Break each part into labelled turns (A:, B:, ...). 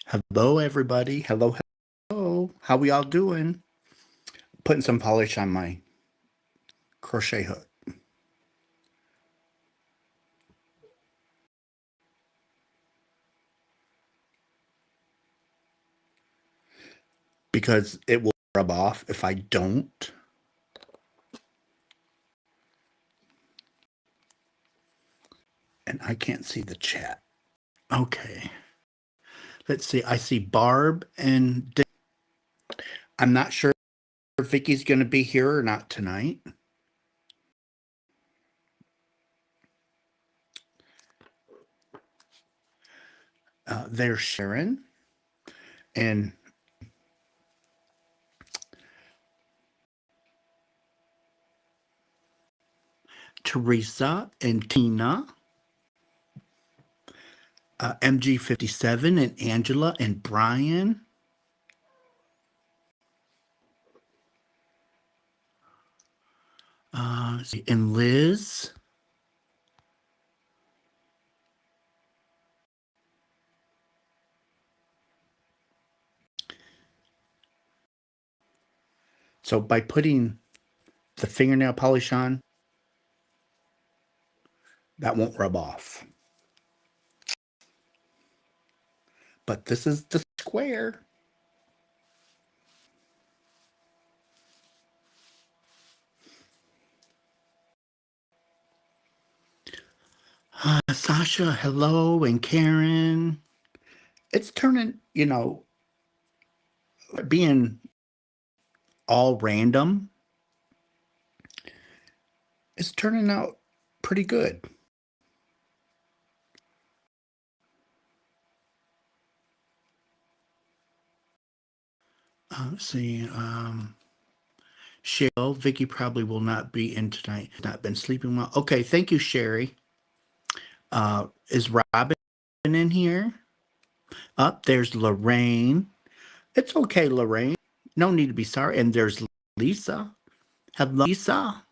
A: Hello, everybody. Hello, hello. How we all doing? Putting some polish on my crochet hook. Because it will rub off if I don't. And I can't see the chat. Okay. Let's see. I see Barb and Dick. I'm not sure if Vicky's going to be here or not tonight. There's Sharon and Teresa and Tina, MG57 and Angela and Brian. And Liz. So by putting the fingernail polish on, that won't rub off. But this is the square. Sasha, hello, and Karen. It's turning, being all random. It's turning out pretty good. Let's see. Cheryl, Vicky probably will not be in tonight. Not been sleeping well. Okay, thank you, Sherry. Is Robin in here? Up there's Lorraine. It's okay, Lorraine. No need to be sorry. And there's Lisa. Hello, Lisa.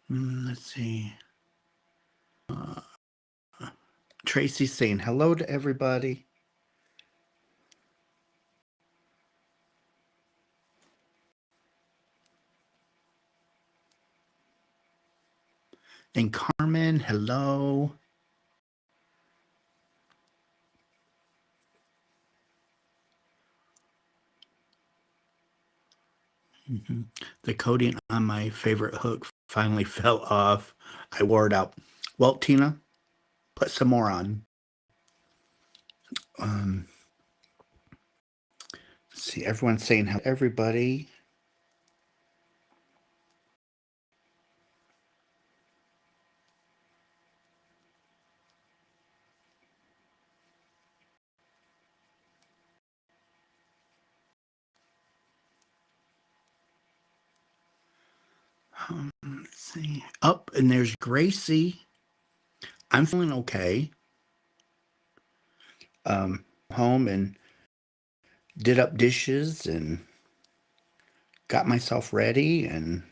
A: Let's see. Tracy saying hello to everybody. And Carmen, hello. The coating on my favorite hook finally fell off. I wore it out. Well, Tina, put some more on. Let's see, everyone's saying hello, everybody. Let's see. Up, and there's Gracie. I'm feeling okay. Home and did up dishes and got myself ready, and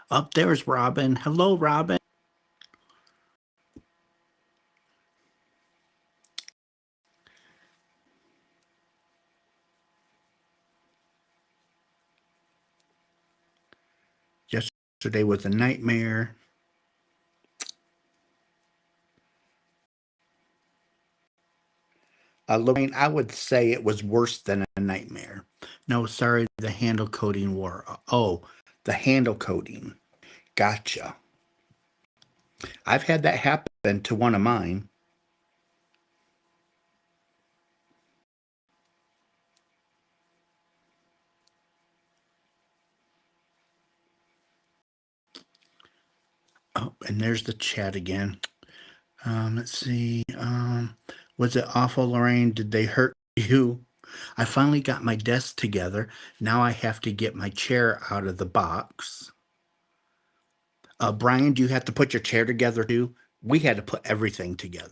A: up there's Robin. Hello, Robin. Yesterday was a nightmare. Lorraine, I would say it was worse than a nightmare. No, sorry, the handle coating wore. Oh, the handle coating. Gotcha. I've had that happen to one of mine. Oh, and there's the chat again. Let's see. Was it awful, Lorraine? Did they hurt you? I finally got my desk together. Now I have to get my chair out of the box. Brian, do you have to put your chair together too? We had to put everything together.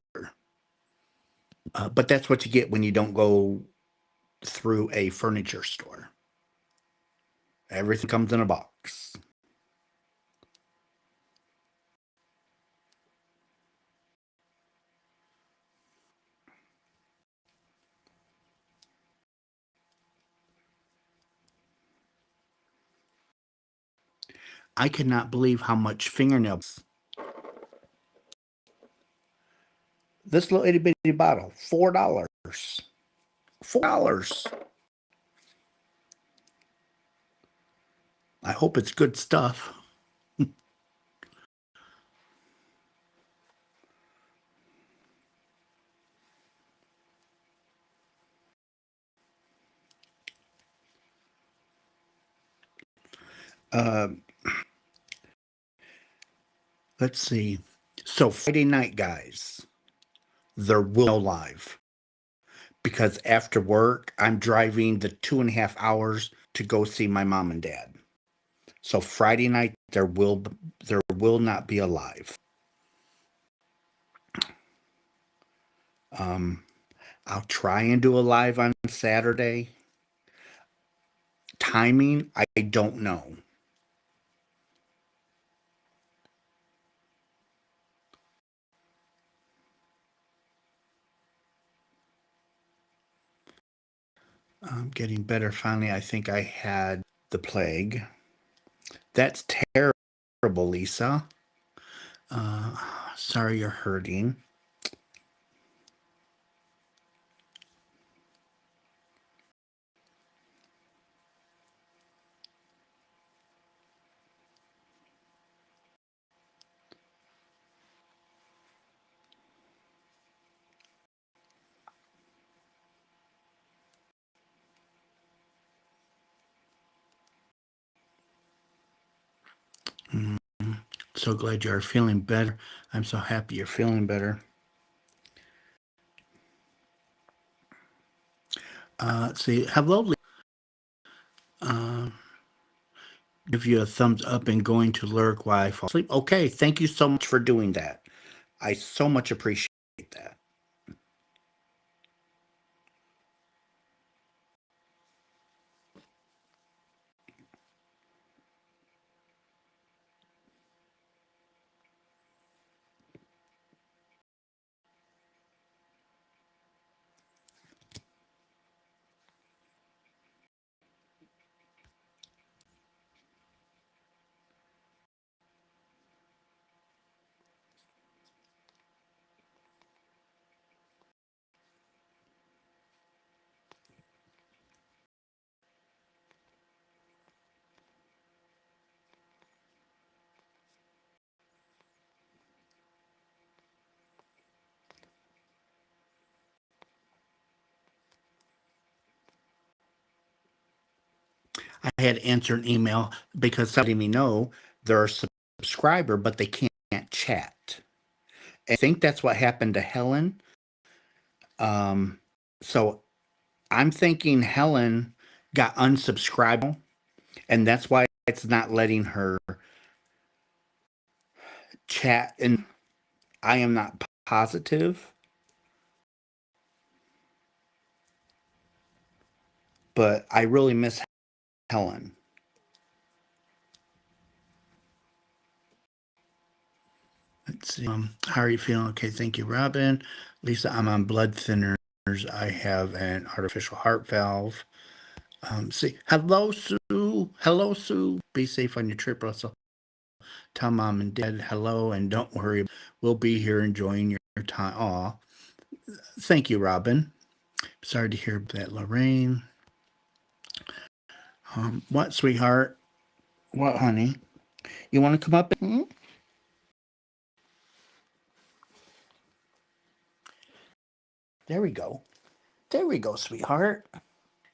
A: But that's what you get when you don't go through a furniture store. Everything comes in a box. I cannot believe how much fingernails. This little itty bitty bottle, $4. $4. I hope it's good stuff. Uh, let's see. So Friday night, guys, there will no live because after work, I'm driving the 2.5 hours to go see my mom and dad. So Friday night, there will not be a live. I'll try and do a live on Saturday. Timing, I don't know. I'm getting better. Finally, I think I had the plague. That's terrible, Lisa. Uh, Sorry you're hurting. So glad you're feeling better. I'm so happy you're feeling better. See, hello. Give you a thumbs up and going to lurk while I fall asleep. Okay, thank you so much for doing that. I so much appreciate that. I had to answer an email because somebody let me know they're a subscriber, but they can't chat. I think that's what happened to Helen. So I'm thinking Helen got unsubscribed, and that's why it's not letting her chat. And I am not positive, but I really miss Helen. Let's see. How are you feeling? Okay, thank you, Robin. Lisa, I'm on blood thinners. I have an artificial heart valve. See, hello, Sue. Hello, Sue. Be safe on your trip, Russell. Tell mom and dad hello, and don't worry. We'll be here enjoying your time. Aw, thank you, Robin. Sorry to hear that, Lorraine. What, sweetheart? What, honey? You want to come up? There we go. There we go, sweetheart.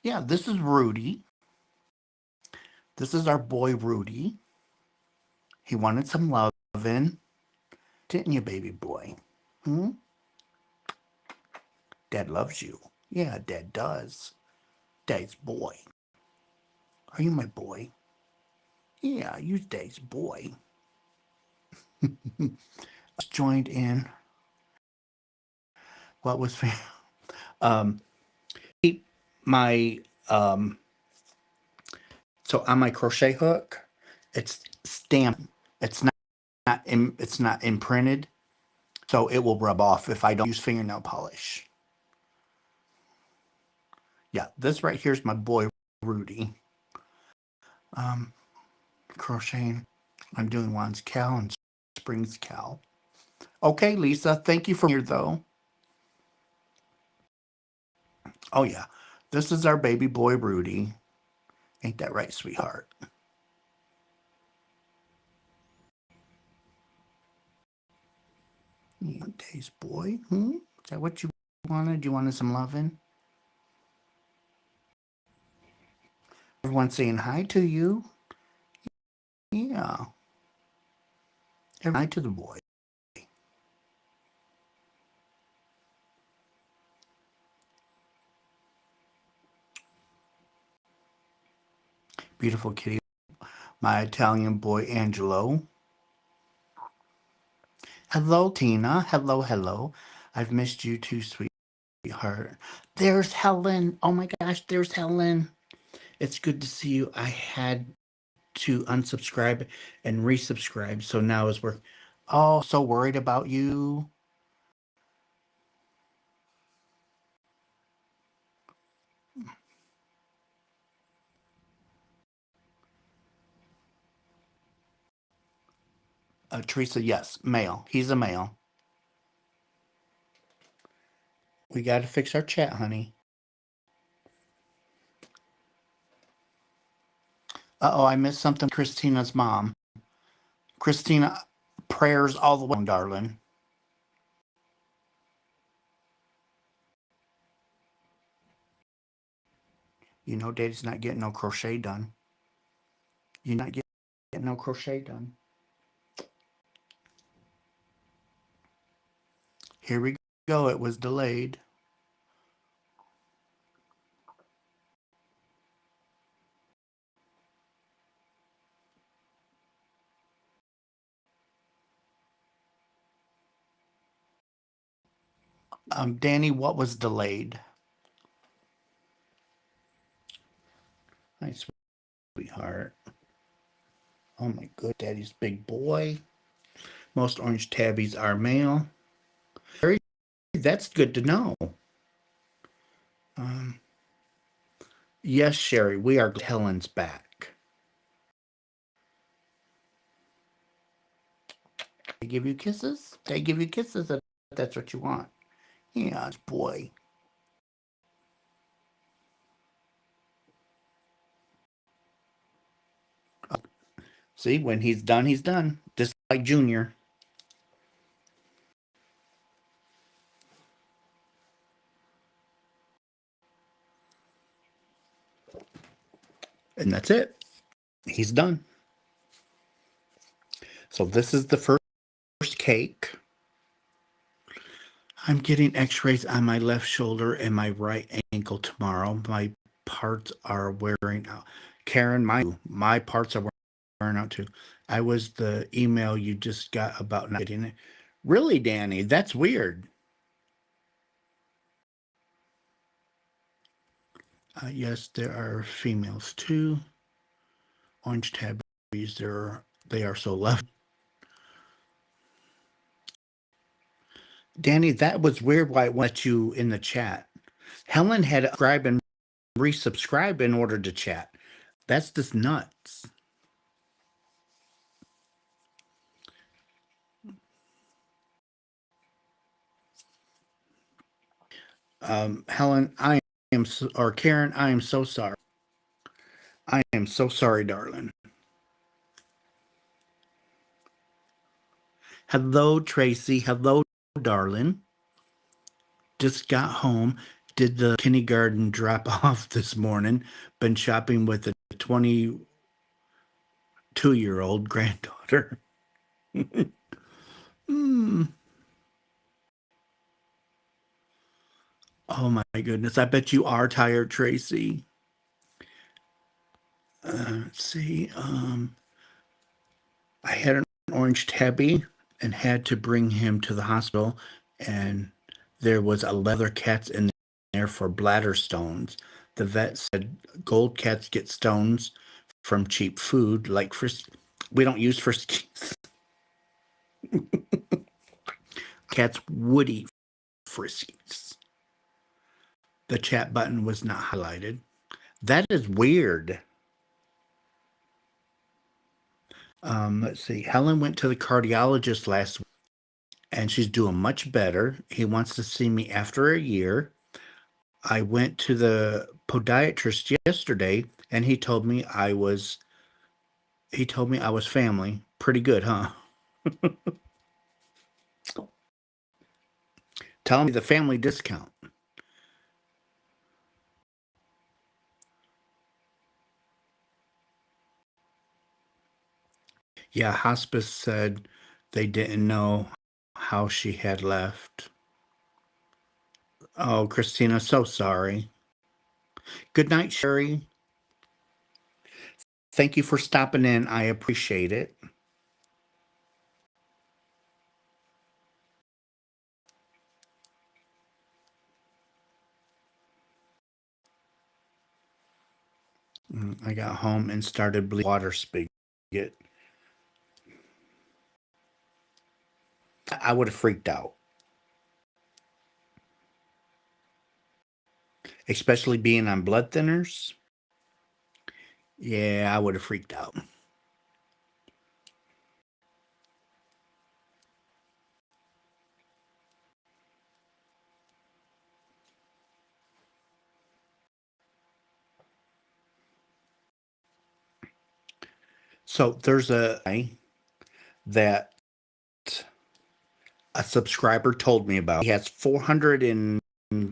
A: Yeah, this is Rudy. This is our boy, Rudy. He wanted some loving, didn't you, baby boy? Hmm? Dad loves you. Yeah, Dad does. Dad's boy. Are you my boy? Yeah, you Dad's boy. Joined in. What was um my so on my crochet hook, it's stamped. It's it's not imprinted, so it will rub off if I don't use fingernail polish. Yeah, this right here is my boy Rudy. Crocheting. I'm doing one's Cal and Springs Cal. Okay, Lisa, thank you for here though. Oh yeah, this is our baby boy Rudy. Ain't that right, sweetheart? Days boy. Is that what you wanted? You wanted some loving? Everyone saying hi to you. Yeah. Hi to the boy. Beautiful kitty. My Italian boy Angelo. Hello, Tina. Hello, hello. I've missed you too, sweetheart. There's Helen. Oh my gosh, there's Helen. It's good to see you. I had to unsubscribe and resubscribe, so now it's work. Oh, so worried about you. Teresa, yes, male. He's a male. We got to fix our chat, honey. Uh-oh, I missed something. Christina's mom. Christina, prayers all the way, darling. You know, Daddy's not getting no crochet done. You're not getting no crochet done. Here we go. It was delayed. Danny, what was delayed? Hi, sweetheart. Oh my good, Daddy's big boy. Most orange tabbies are male. Very, that's good to know. Um, yes, Sherry, we are glad Helen's back. They give you kisses? They give you kisses if that's what you want. Yeah, boy. See, when he's done, he's done. Just like Junior. And that's it. He's done. So this is the first cake. I'm getting x-rays on my left shoulder and my right ankle tomorrow. My parts are wearing out. Karen, my parts are wearing out too. I was the email you just got about not getting it. Really, Danny? That's weird. Yes, there are females too. Orange tabbies, they are so left. Danny, that was weird why it let you in the chat. Helen had to subscribe and resubscribe in order to chat. That's just nuts. Helen, I am, or Karen, I am so sorry. I am so sorry, darling. Hello, Tracy. Hello, darling. Just got home. Did the kindergarten drop off this morning. Been shopping with a 22-year-old granddaughter. Hmm. Oh my goodness. I bet you are tired, Tracy. Let's see. I had an orange tabby and had to bring him to the hospital, and there was a leather cats in there for bladder stones. The vet said gold cats get stones from cheap food like we don't use friskies. Cats would eat friskies. The chat button was not highlighted. That is weird. Let's see. Helen went to the cardiologist last week and she's doing much better. He wants to see me after a year. I went to the podiatrist yesterday and he told me I was family. Pretty good, huh? Tell me the family discount. Yeah, hospice said they didn't know how she had left. Oh, Christina, so sorry. Good night, Sherry. Thank you for stopping in. I appreciate it. I got home and started bleeding water spigot. I would have freaked out, especially being on blood thinners. Yeah, I would have freaked out. So there's a guy that a subscriber told me about. He has 400 and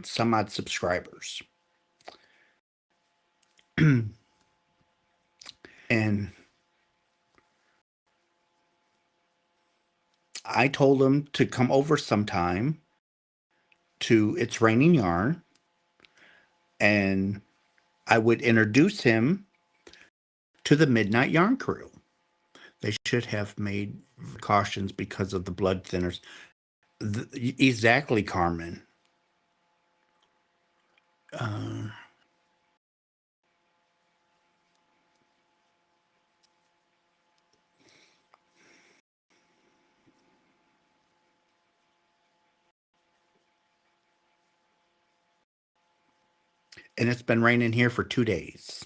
A: some odd subscribers. And I told him to come over sometime to It's Raining Yarn and I would introduce him to the Midnight Yarn Crew. They should have made precautions because of the blood thinners. Exactly, Carmen. Uh, and it's been raining here for 2 days.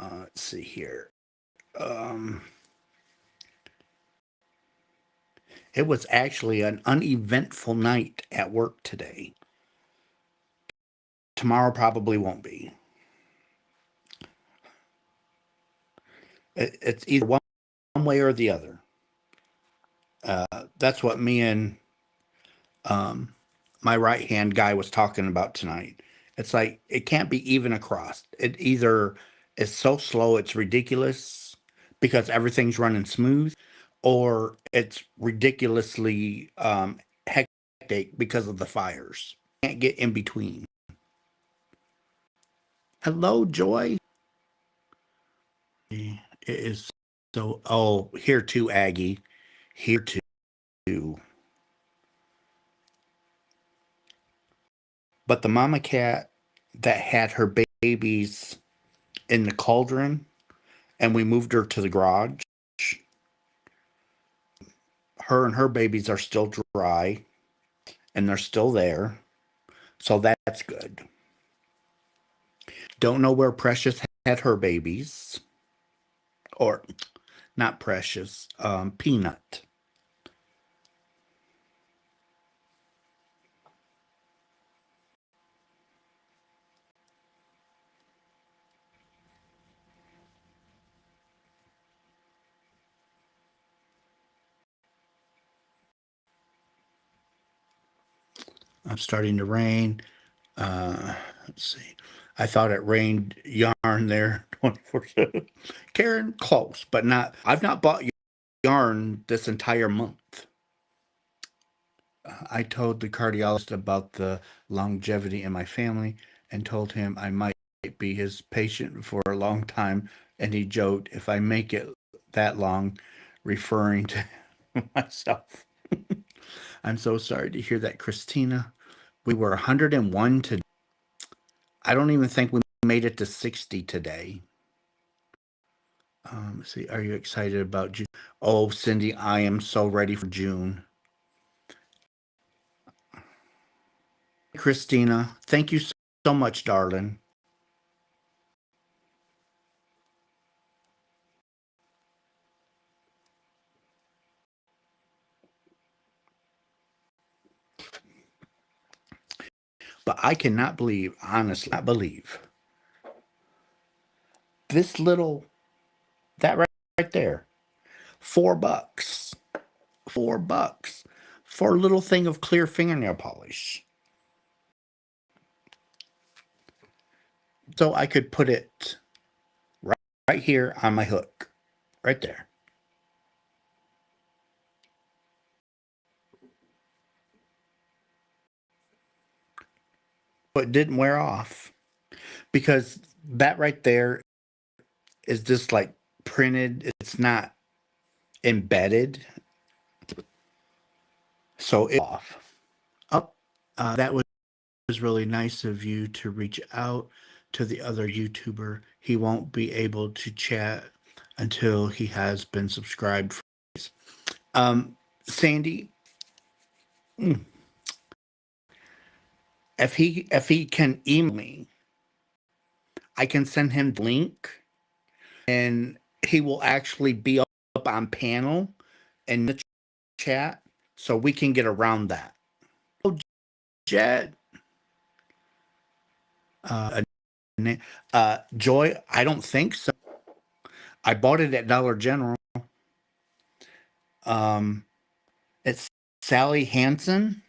A: Let's see here. Um, it was actually an uneventful night at work today. Tomorrow probably won't be. It's either one way or the other. That's what me and um, my right hand guy was talking about tonight. It's like it can't be even across. It either is so slow it's ridiculous because everything's running smooth, or it's ridiculously hectic because of the fires. Can't get in between. Hello, Joy. It is so. Oh, here too, Aggie. Here too. But the mama cat that had her babies in the cauldron and we moved her to the garage. Her and her babies are still dry and they're still there. So that's good. Don't know where Precious had her babies. Or not Precious, Peanut. I'm starting to rain. Let's see. I thought it rained yarn there 24/7. Karen, close, but not. I've not bought yarn this entire month. I told the cardiologist about the longevity in my family and told him I might be his patient for a long time. And he joked, if I make it that long, referring to myself. I'm so sorry to hear that, Christina. We were 101 today. I don't even think we made it to 60 today. Let's see, are you excited about June? Oh, Cindy, I am so ready for June. Christina, thank you so much, darling. But I cannot believe, honestly, not believe this little, that right there, $4, $4 for a little thing of clear fingernail polish. So I could put it right here on my hook, right there. But it didn't wear off because that right there is just like printed. It's not embedded. So it's off. Up. That was really nice of you to reach out to the other YouTuber. He won't be able to chat until he has been subscribed. Um, Sandy, mm, if he can email me, I can send him the link, and he will actually be up on panel in the chat, so we can get around that. Oh, Jet, uh, Joy, I don't think so. I bought it at Dollar General. Um, it's Sally Hansen.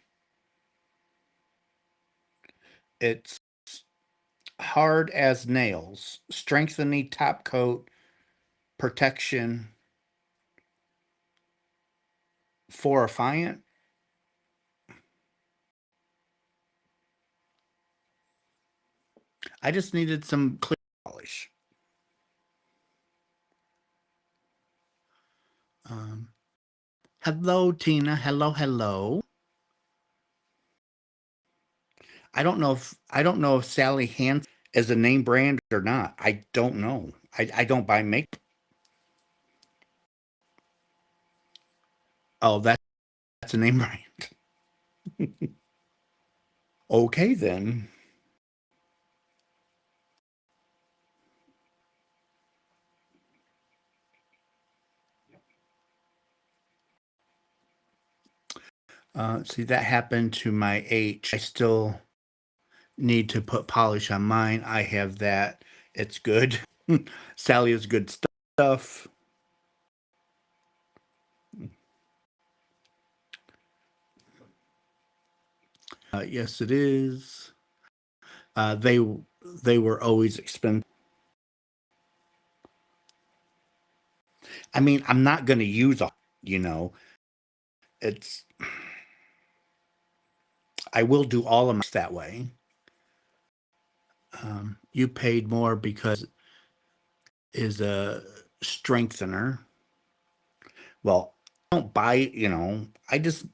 A: It's hard as nails, strengthening top coat protection for a Fiant. I just needed some clear polish. Um, Hello, Tina. Hello, hello. I don't know if Sally Hansen is a name brand or not. I don't know. I don't buy makeup. Oh, that's a name brand. Okay then. See, that happened to my H. I still need to put polish on mine. I have that. It's good. Sally is good stuff. Yes, it is. They were always expensive. I mean, I'm not going to use a, you know, it's, I will do all of my that way. You paid more because is a strengthener. Well, I don't buy, I just,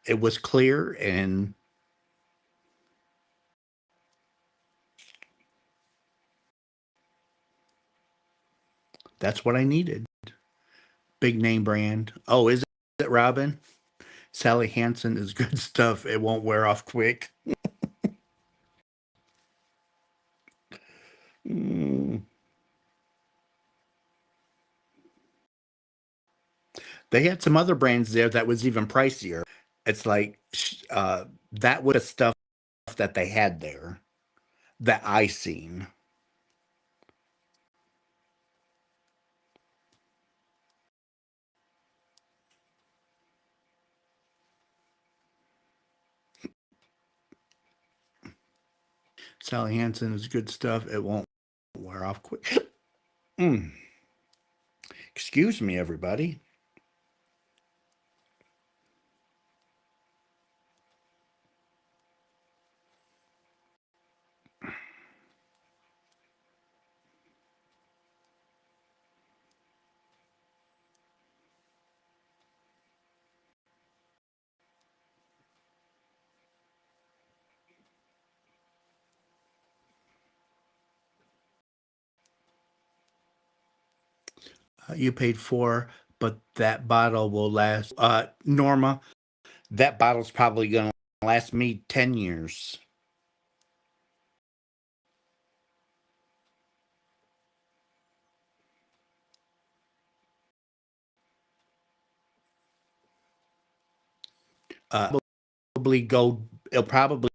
A: it was clear and that's what I needed. Big name brand. Oh, is it Robin? Sally Hansen is good stuff. It won't wear off quick. Mm. They had some other brands there that was even pricier. It's like that was the stuff that they had there that I seen. Sally Hansen is good stuff. It won't wear off quick. Mm. Excuse me, everybody. You paid four, but that bottle will last. Norma, that bottle's probably going to last me 10 years. Uh, probably go, it'll probably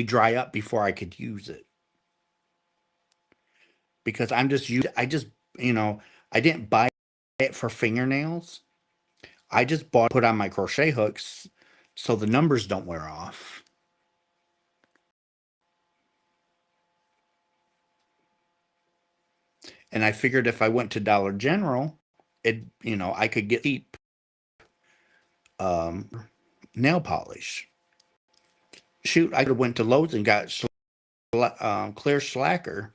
A: dry up before I could use it because I just, you know, I didn't buy it for fingernails. I just bought, put on my crochet hooks so the numbers don't wear off. And I figured if I went to Dollar General, I could get cheap um, nail polish. Shoot, I could have went to Lowe's and got clear slacker.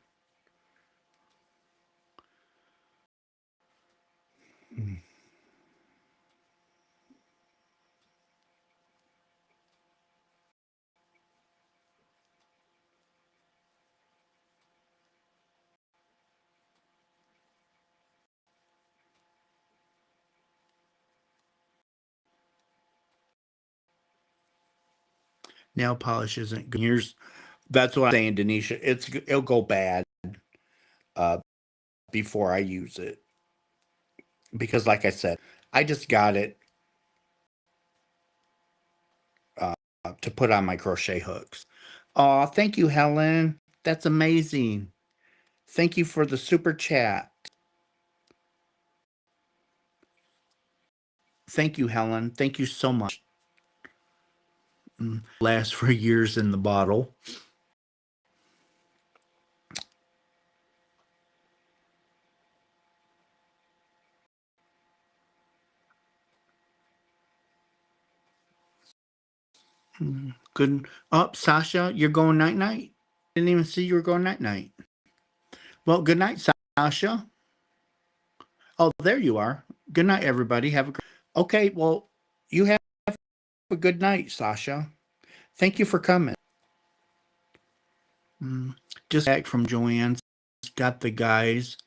A: Nail polish isn't good. That's what I'm saying, Denisha. It'll go bad uh, before I use it because, like I said, I just got it uh, to put on my crochet hooks. Oh, thank you, Helen. That's amazing. Thank you for the super chat. Thank you, Helen. Thank you so much. Last for years in the bottle. Good. Oh, Sasha, you're going night night. Didn't even see you were going night night. Well, good night, Sasha. Oh, there you are. Good night, everybody. Have a great. Okay, well, you have a good night, Sasha. Thank you for coming. Just back from Joanne's. Got the guys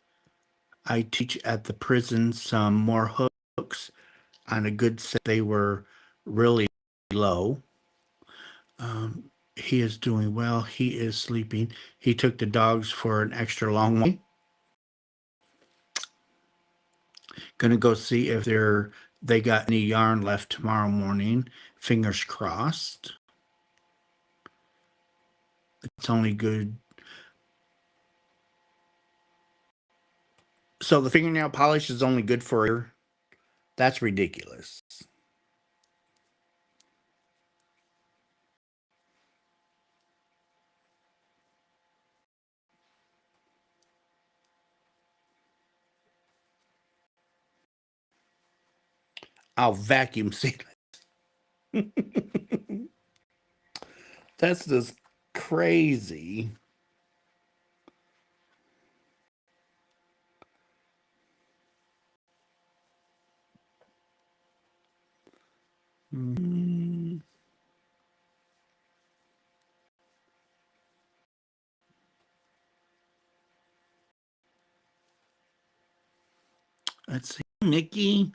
A: I teach at the prison some more hooks on a good set. They were really low. He is doing well. He is sleeping. He took the dogs for an extra long way. Gonna go see if they got any yarn left tomorrow morning. Fingers crossed. It's only good. So the fingernail polish is only good for a year. That's ridiculous. I'll vacuum seal it. That's just crazy. Mm, let's see. Nikki,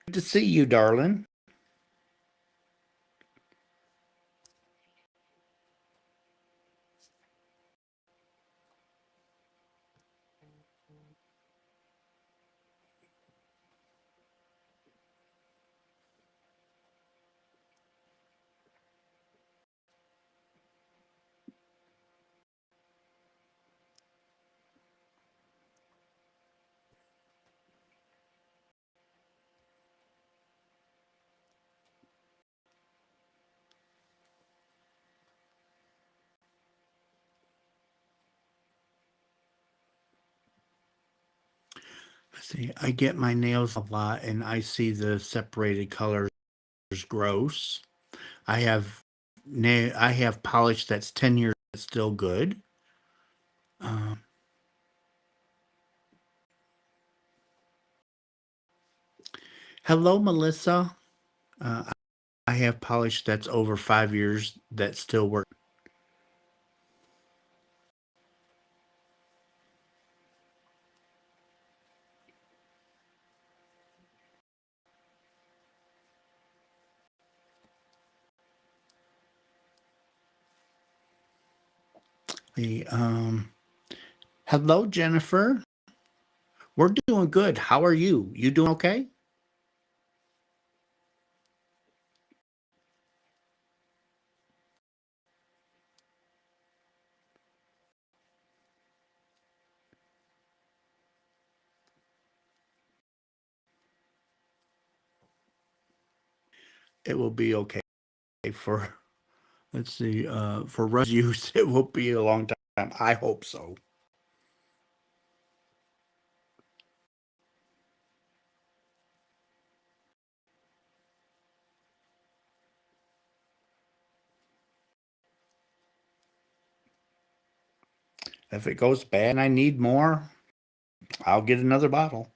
A: good to see you, darling. Let's see. I get my nails a lot and I see the separated colors gross. I have polish that's 10 years that's still good. Um, hello, Melissa. Uh, I have polish that's over 5 years that still work. The hello, Jennifer. We're doing good. How are you? You doing okay? It will be okay for let's see, for Russ use. It will be a long time. I hope so. If it goes bad and I need more, I'll get another bottle.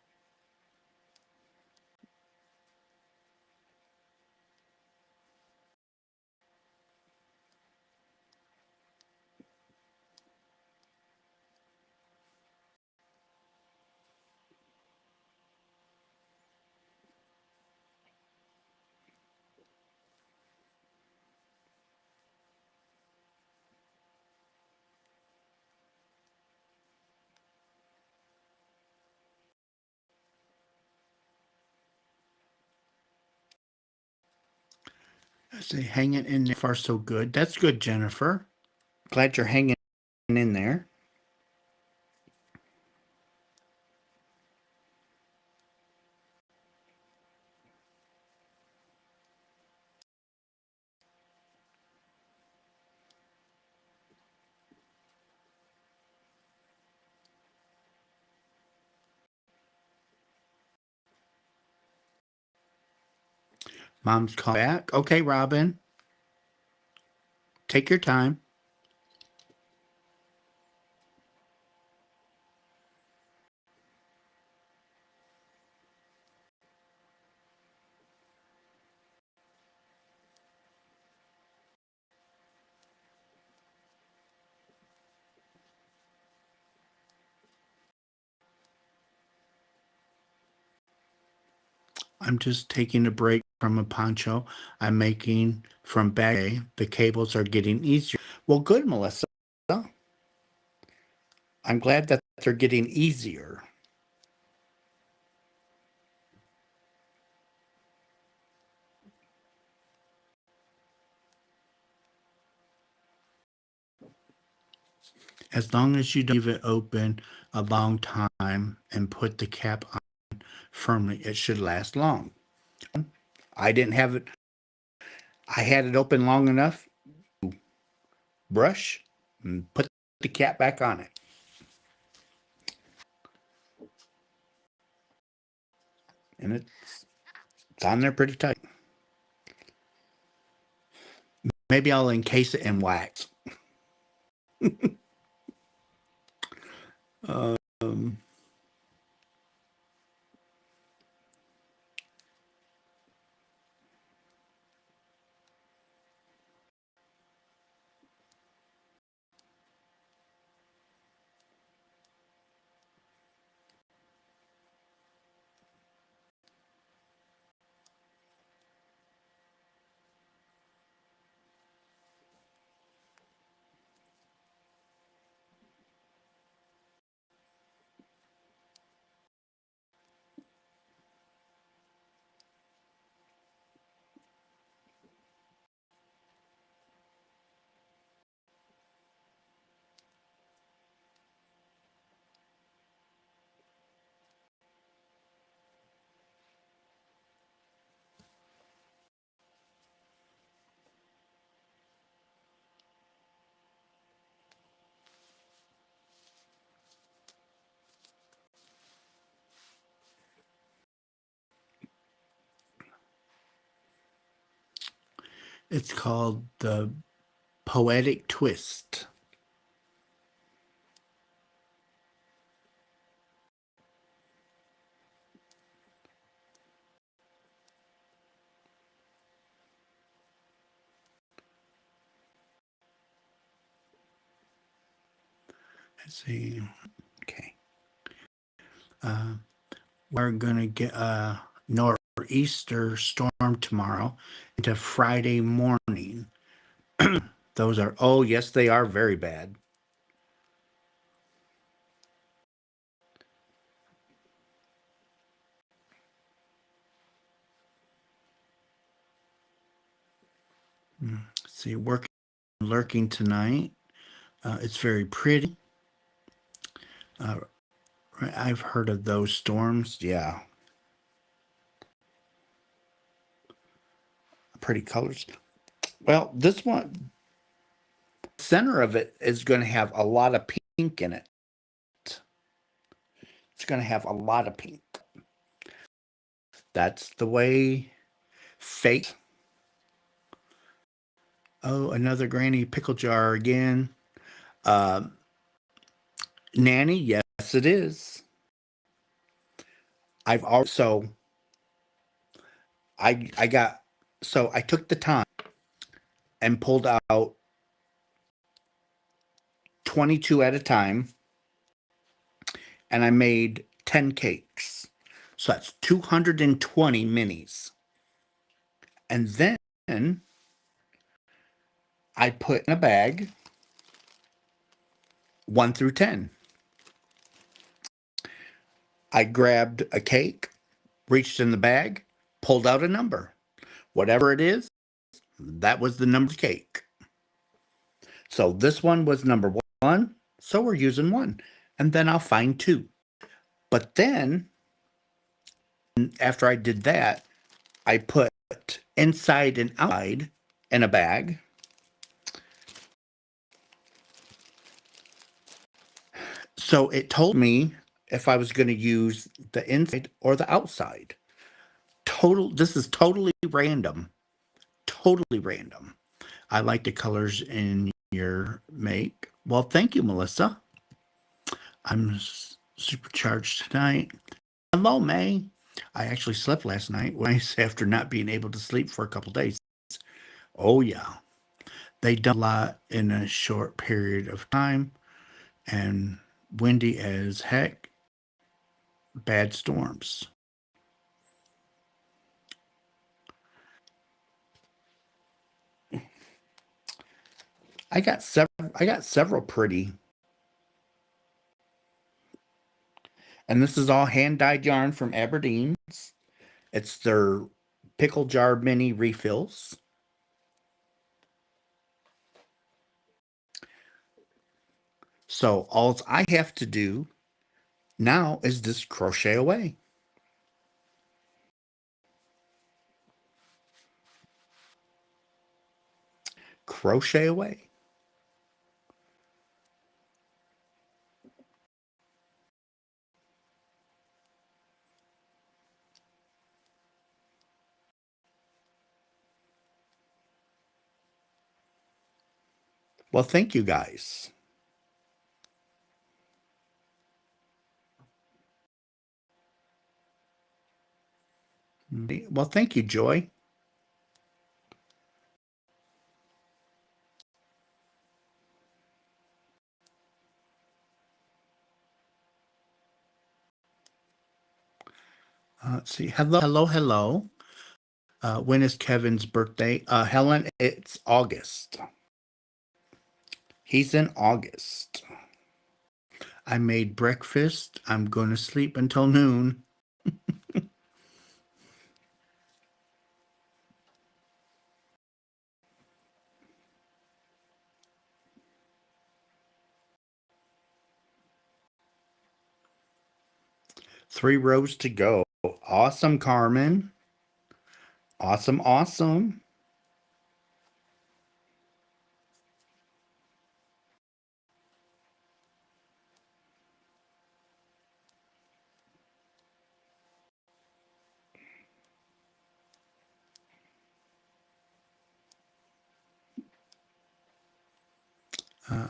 A: I say hanging in there far so good. That's good, Jennifer. Glad you're hanging in there. Mom's calling back. Okay, Robin, take your time. I'm just taking a break from a poncho I'm making from bag. The cables are getting easier. Well, good, Melissa. I'm glad that they're getting easier. As long as you don't leave it open a long time and put the cap on firmly, it should last long. I didn't have it, I had it open long enough, brush, and put the cap back on it. And it's on there pretty tight. Maybe I'll encase it in wax. Um, it's called the Poetic Twist. Let's see. Okay. Uh, we're going to get a nor'easter storm tomorrow into Friday morning. Those are, oh, yes, they are very bad. Let's see, working, lurking tonight. It's very pretty. Uh, I've heard of those storms. Yeah, pretty colors. Well, this one, center of it is going to have a lot of pink in it. It's going to have a lot of pink. That's the way fate. Oh, another granny pickle jar again. Uh, Nanny, yes, it is. I've also I got so I took the time and pulled out 22 at a time, and I made 10 cakes. So that's 220 minis. And then I put in a bag 1 through 10. I grabbed a cake, reached in the bag, pulled out a number. Whatever it is, that was the number of cake. So this one was number 1, so we're using 1. And then I'll find 2. But then, after I did that, I put inside and outside in a bag. So it told me if I was going to use the inside or the outside. This is totally random. Totally random. I like the colors in your make. Well, thank you, Melissa. I'm supercharged tonight. Hello, May. I actually slept last night after not being able to sleep for a couple days. Oh, yeah. They done a lot in a short period of time and windy as heck. Bad storms. I got several pretty. And this is all hand dyed yarn from Aberdeen's. It's their pickle jar mini refills. So all I have to do now is just crochet away. Crochet away. Well, thank you guys. Well, thank you, Joy. Let's see. Hello, hello, hello. When is Kevin's birthday? Helen, it's August. He's in August. I made breakfast. I'm going to sleep until noon. Three rows to go. Awesome, Carmen. Awesome, awesome.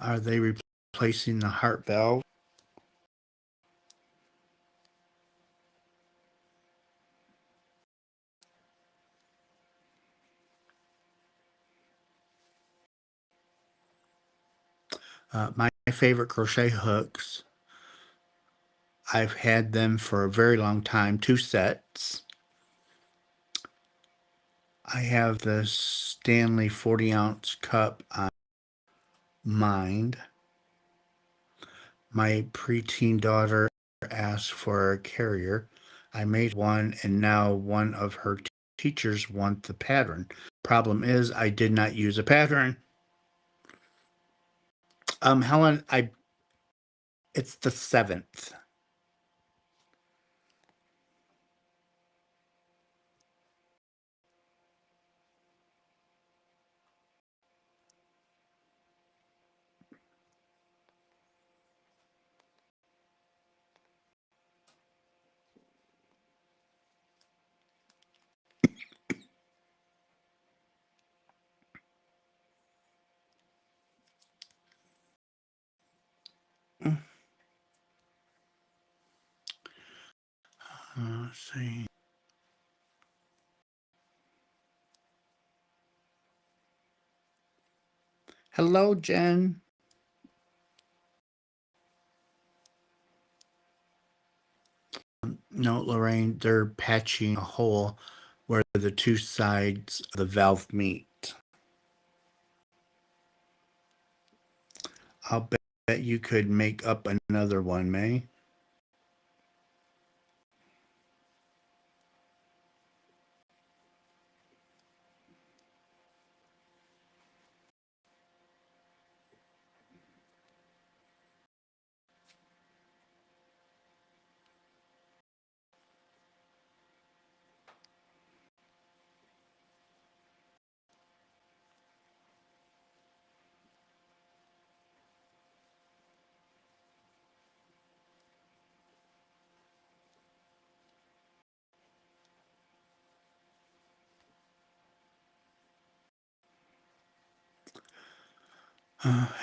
A: Are they replacing the heart valve? My favorite crochet hooks. I've had them for a very long time, 2 sets. I have the Stanley 40-ounce cup on mind. My preteen daughter asked for a carrier. I made one, and now one of her teachers want the pattern. Problem is, I did not use a pattern. Helen, it's the 7th. Let's see. Hello, Jen. No, Lorraine, they're patching a hole where the two sides of the valve meet. I'll bet you could make up another one, May.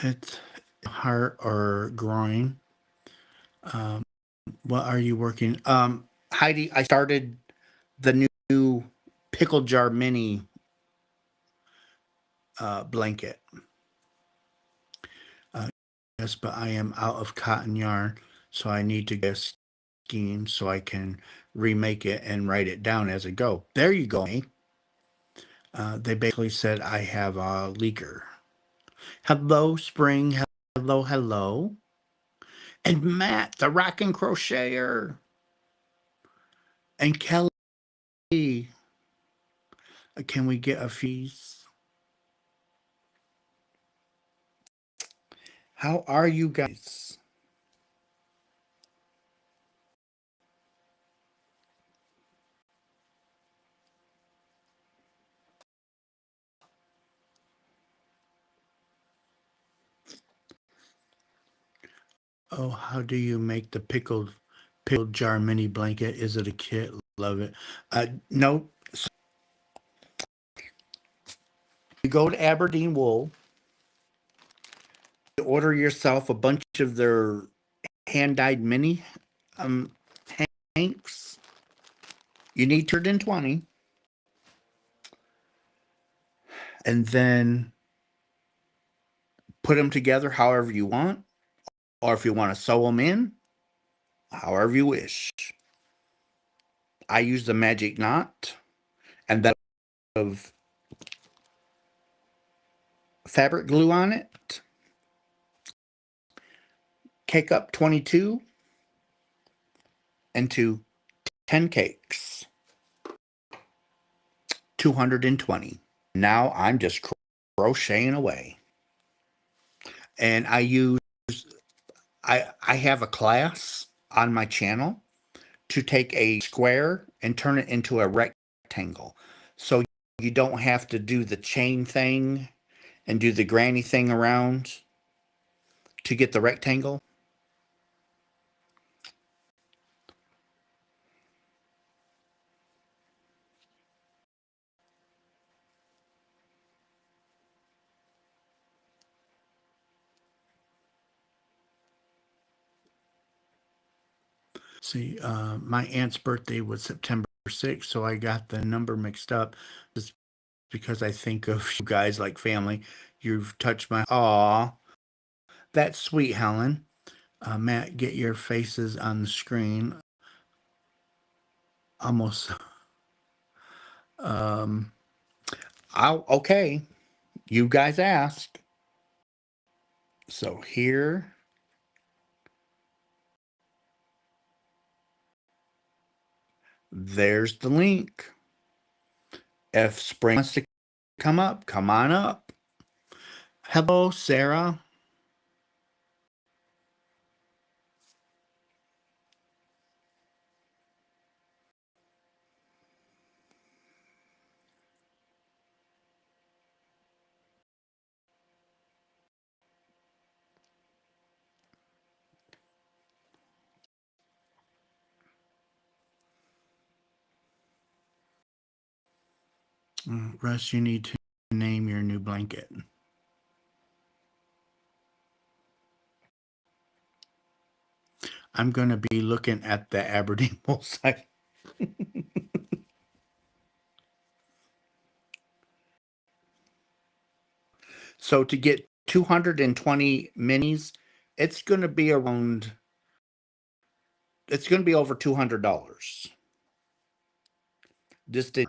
A: It's heart or groin. What are you working? Heidi, I started the new pickle jar mini blanket. Yes, but I am out of cotton yarn, so I need to get a scheme so I can remake it and write it down as I go. There you go. They basically said I have a leaker. Hello, Spring. Hello, hello. And Matt, the rockin' crocheter. And Kelly. Can we get a fees? How are you guys? Oh, how do you make the pickled jar mini blanket? Is it a kit? Love it. No. So you go to Aberdeen Wool, you order yourself a bunch of their hand dyed mini um hanks. You need 220, and then put them together however you want, or if you want to sew them in, however you wish. I use the magic knot, and that of fabric glue on it. Cake up 22 into 10 cakes, 220. Now I'm just crocheting away. And I have a class on my channel to take a square and turn it into a rectangle. So you don't have to do the chain thing and do the granny thing around to get the rectangle. See, my aunt's birthday was September 6th, so I got the number mixed up. Just because I think of you guys like family. You've touched my. Aw, that's sweet, Helen. Matt, get your faces on the screen. Almost. Um, okay. You guys asked. So here, there's the link. If Spring wants to come up, come on up. Hello, Sarah. Russ, you need to name your new blanket. I'm going to be looking at the Aberdeen Wool site. So to get 220 minis, it's going to be around, it's going to be over $200. This did,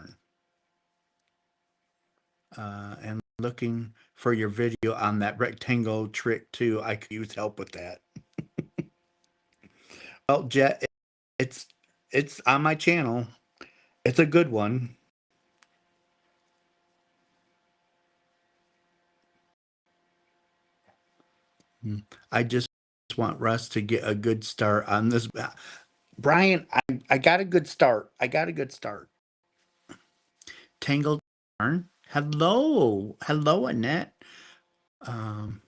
A: and looking for your video on that rectangle trick too. I could use help with that. Well, Jet, it's it's on my channel. It's a good one. I just want Russ to get a good start on this. Brian, I got a good start. I got a good start. Tangled yarn. Hello. Hello, Annette. Um,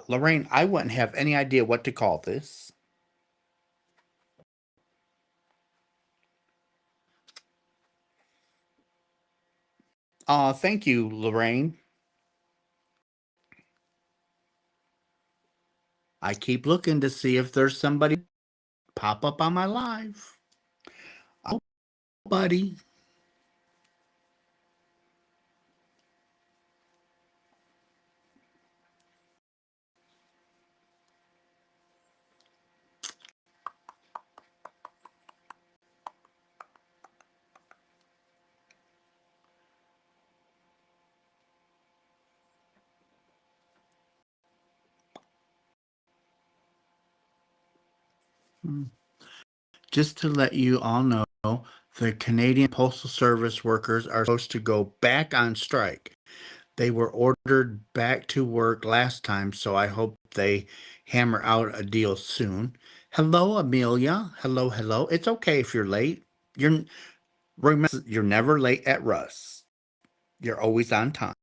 A: Lorraine, I wouldn't have any idea what to call this. Thank you, Lorraine. I keep looking to see if there's somebody pop up on my live. Oh, buddy. Just to let you all know, the Canadian Postal Service workers are supposed to go back on strike. They were ordered back to work last time, so I hope they hammer out a deal soon. Hello, Amelia. Hello, hello. It's okay if you're late. You're remember you're never late at Russ. You're always on time.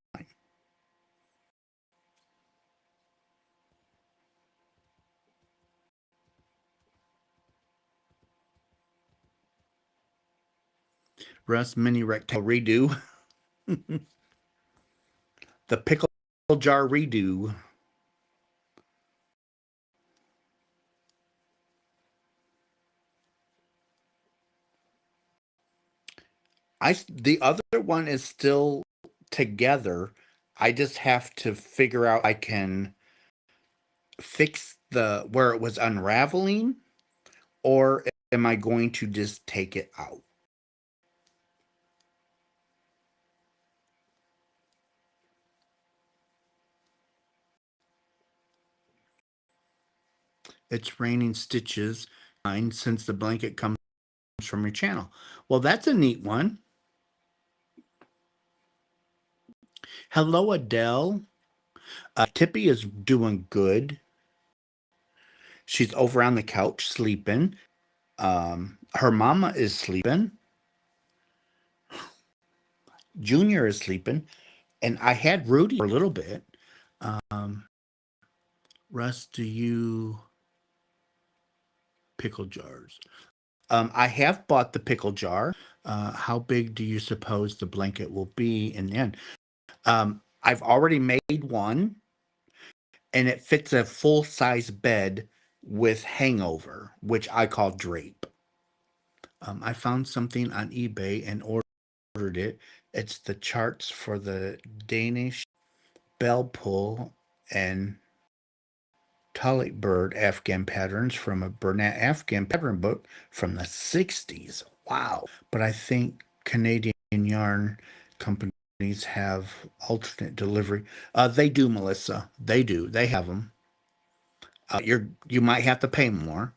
A: Russ mini rectangle redo. The pickle jar redo. The other one is still together. I just have to figure out I can fix the where it was unraveling, or am I going to just take it out? It's raining stitches since the blanket comes from your channel. Well, that's a neat one. Hello, Adele. Tippy is doing good. She's over on the couch sleeping. Her mama is sleeping. Junior is sleeping. And I had Rudy for a little bit. Um, Russ, do you pickle jars? I have bought the pickle jar. How big do you suppose the blanket will be in the end? I've already made one, and it fits a full size bed with hangover, which I call drape. I found something on eBay and ordered it. It's the charts for the Danish bell pull and Tulip bird Afghan patterns from a Burnett Afghan pattern book from the 60s. Wow. But I think Canadian yarn companies have alternate delivery. They do, Melissa. They do. They have them. You might have to pay more.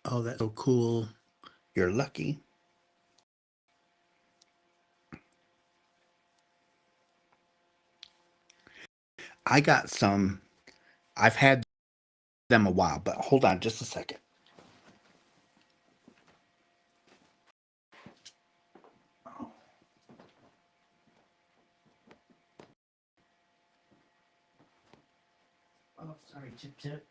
A: Oh, that's so cool. You're lucky. I got some. I've had them a while, but hold on just a second. Oh, sorry, Chip Chip.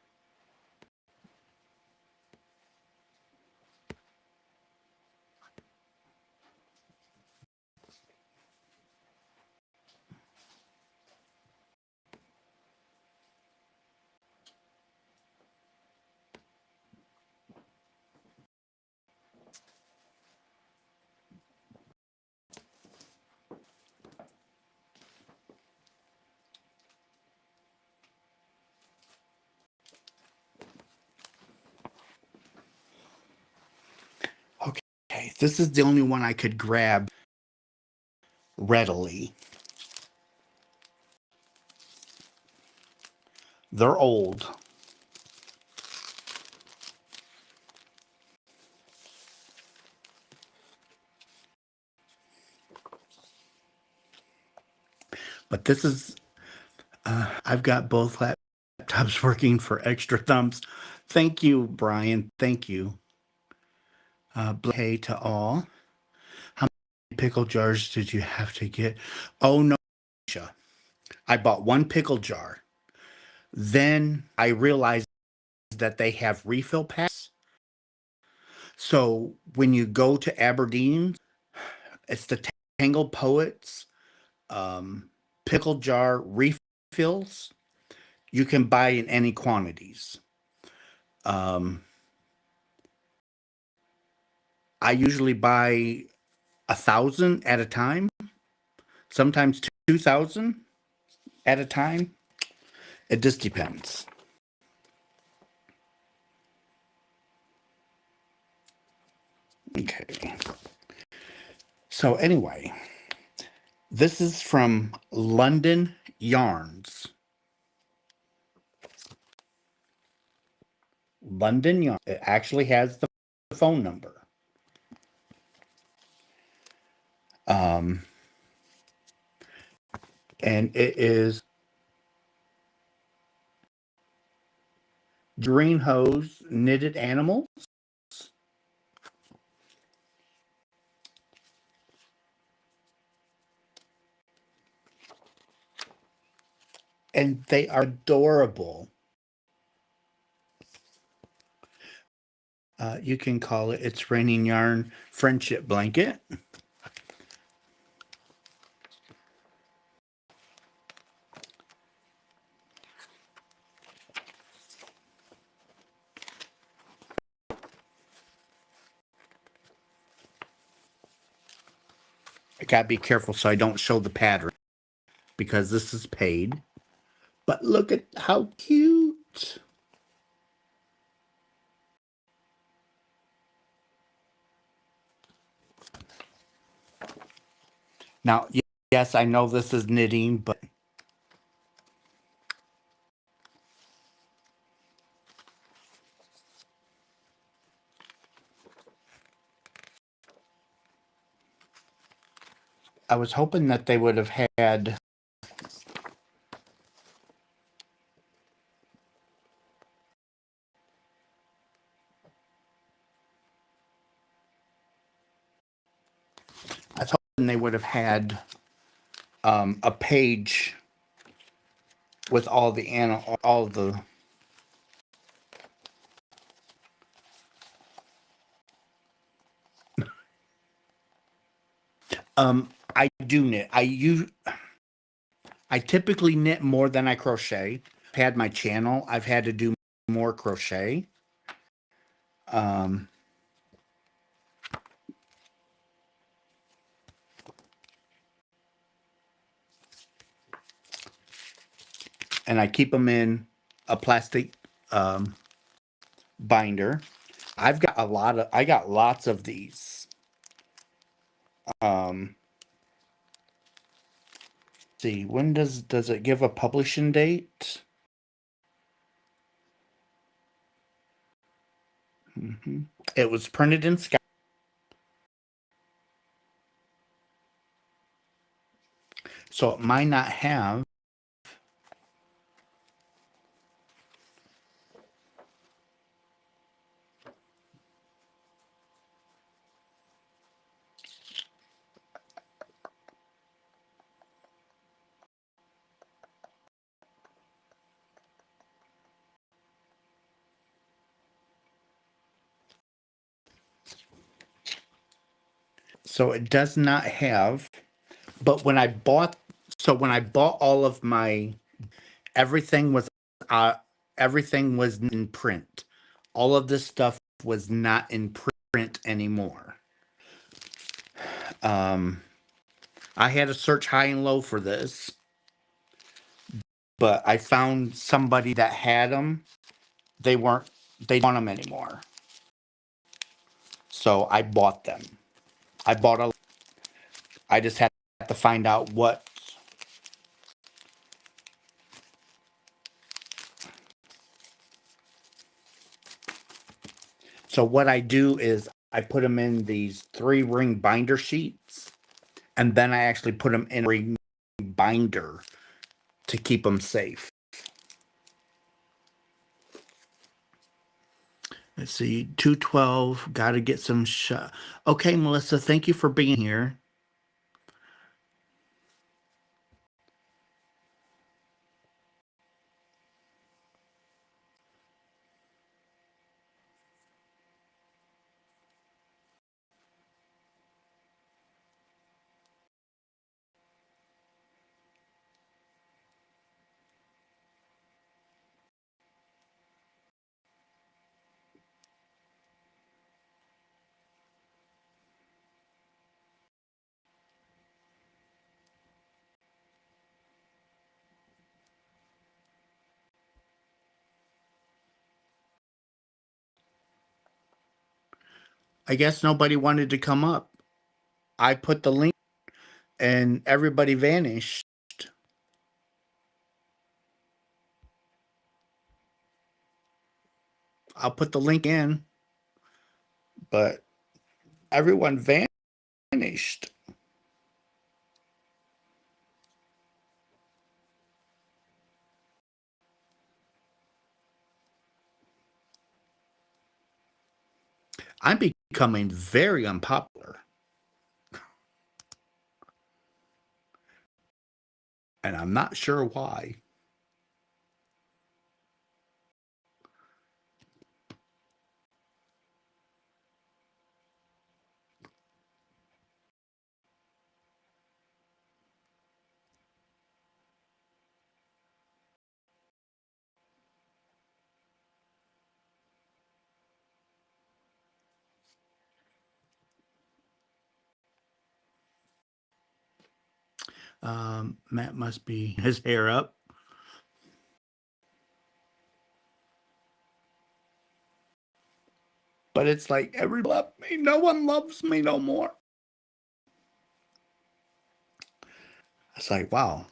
A: Okay, this is the only one I could grab readily. They're old. But this is, I've got both laptops working for extra thumbs. Thank you, Brian. Thank you. Hey to all. How many pickle jars did you have to get? Oh, no. I bought one pickle jar. Then I realized that they have refill packs. So when you go to Aberdeen, it's the Tangled Poets um, pickle jar refills. You can buy in any quantities. Um, I usually buy 1,000 at a time, sometimes 2,000 at a time. It just depends. Okay. So anyway, this is from London Yarns. London Yarn. It actually has the phone number. Um, and it is green hose knitted animals. And they are adorable. You can call it It's Raining Yarn Friendship Blanket. I gotta be careful so I don't show the pattern because this is paid. But look at how cute. Now, yes, I know this is knitting, but I was hoping that they would have had they would have had a page with all the I do knit. I typically knit more than I crochet. I've had my channel. I've had to do more crochet. Um, and I keep them in a plastic binder. I got lots of these. Um, see, when does it give a publishing date? It was printed in Scotland. So it might not have. So it does not have. But when I bought all of my everything was uh everything was in print. All of this stuff was not in print anymore. Um, I had to search high and low for this, but I found somebody that had them. They weren't they didn't want them anymore. So I bought them. I bought a I just had to find out what. So what I do is I put them in these 3-ring binder sheets, and then I actually put them in a ring binder to keep them safe. Let's see, 212. Got to get some shot. Okay, Melissa, thank you for being here. I guess nobody wanted to come up. I put the link and everybody vanished. I'll put the link in, but everyone vanished. I'm becoming very unpopular, and I'm not sure why. Matt must be his hair up. But it's like everybody loved me. No one loves me no more. It's like, wow.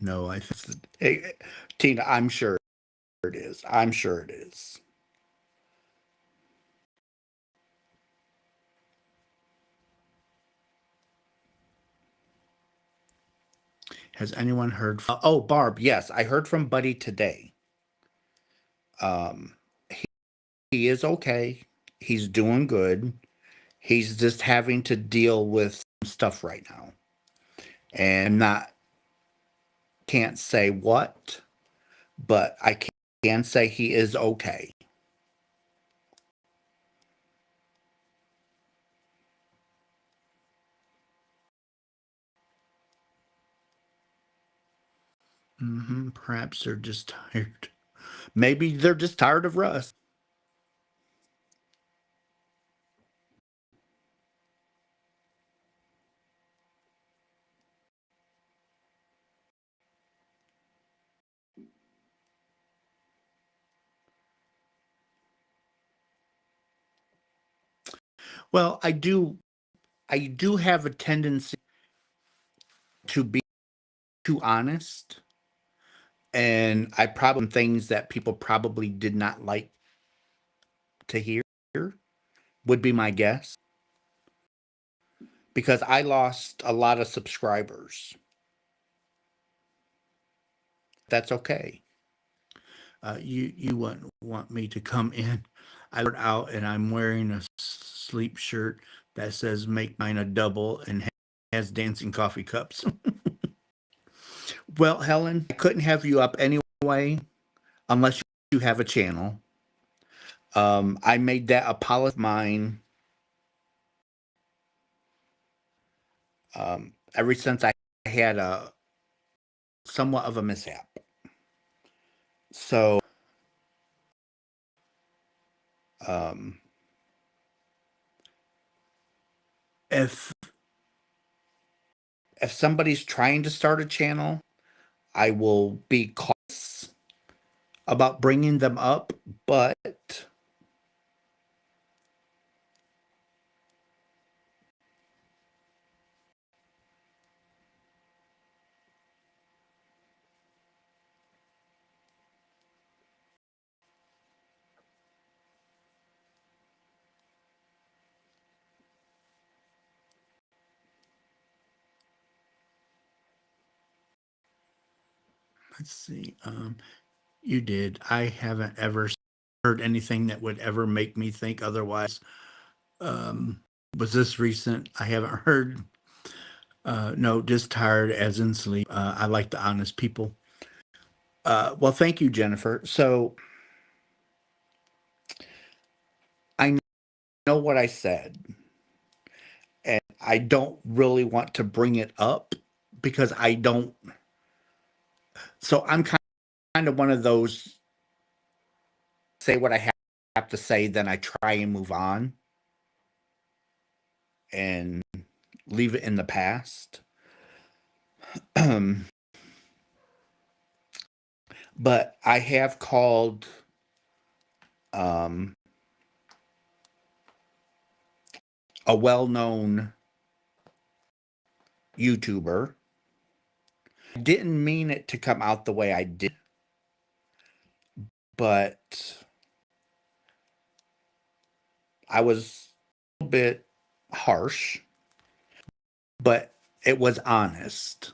A: No, I think hey, Tina, I'm sure it is. I'm sure it is. Has anyone heard from, oh, Barb, yes, I heard from Buddy today. Um he is okay. He's doing good. He's just having to deal with some stuff right now. And not can't say what, but I can say he is okay. Perhaps they're just tired. Maybe they're just tired of Russ. Well, I do have a tendency to be too honest, and I probably things that people probably did not like to hear would be my guess, because I lost a lot of subscribers. That's okay. You want me to come in? I worked out and I'm wearing a sleep shirt that says "Make mine a double" and has dancing coffee cups. Well, Helen, I couldn't have you up anyway unless you have a channel. I made that a policy of mine ever since I had a somewhat of a mishap. So, um, if somebody's trying to start a channel, I will be cautious about bringing them up, but let's see. You did. I haven't ever heard anything that would ever make me think otherwise. Um, was this recent? I haven't heard. No, just tired as in sleep. I like the honest people. Well, thank you, Jennifer. So I know what I said, and I don't really want to bring it up because I don't. So I'm kind of one of those say what I have to say, then I try and move on and leave it in the past. But I have called um, a well-known YouTuber. I didn't mean it to come out the way I did, but I was a little bit harsh, but it was honest.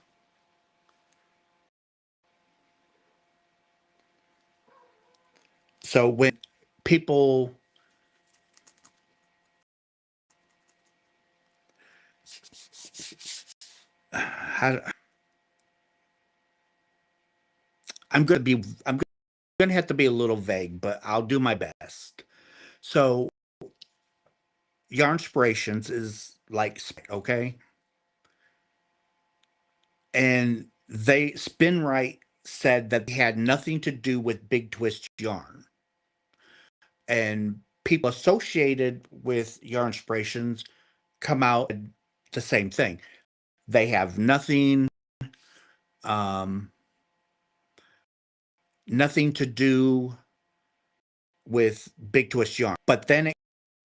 A: So when people how, I'm going to have to be a little vague, but I'll do my best. So Yarn Inspirations is like okay, and they Spin Right said that they had nothing to do with Big Twist Yarn, and people associated with Yarn Inspirations come out the same thing. They have um, nothing to do with Big Twist Yarn. But then it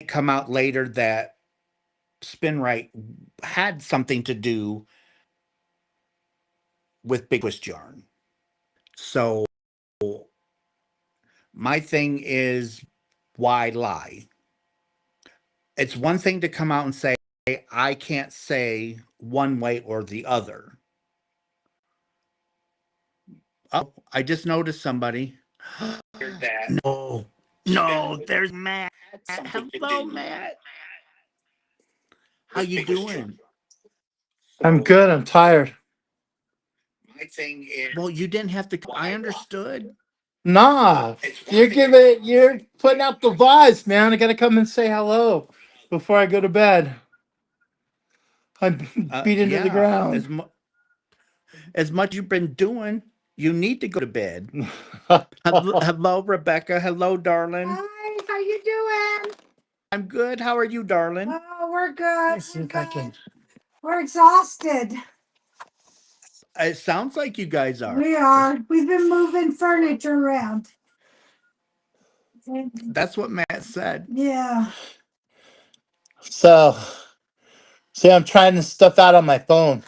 A: come out later that Spin Right had something to do with Big Twist Yarn. So my thing is, why lie? It's one thing to come out and say, I can't say one way or the other. Oh, I just noticed somebody. No. No, there's Matt. Hello, Matt. How you doing?
B: I'm good. I'm tired.
A: Well, you didn't have to. I understood.
B: Nah, you're putting out the vibes, man. I gotta come and say hello before I go to bed. I'm beat into the
A: Yeah,
B: ground.
A: as much you've been doing, you need to go to bed. Hello, Rebecca. Hello, darling.
C: Hi, how you doing?
A: I'm good. How are you, darling?
C: Oh, we're good.
B: Let's see
C: We're
B: if I can.
C: good. We're exhausted.
A: It sounds like you guys are.
C: We are. We've been moving furniture around.
A: That's what Matt said.
C: Yeah.
B: So, see, I'm trying this stuff out on my phone.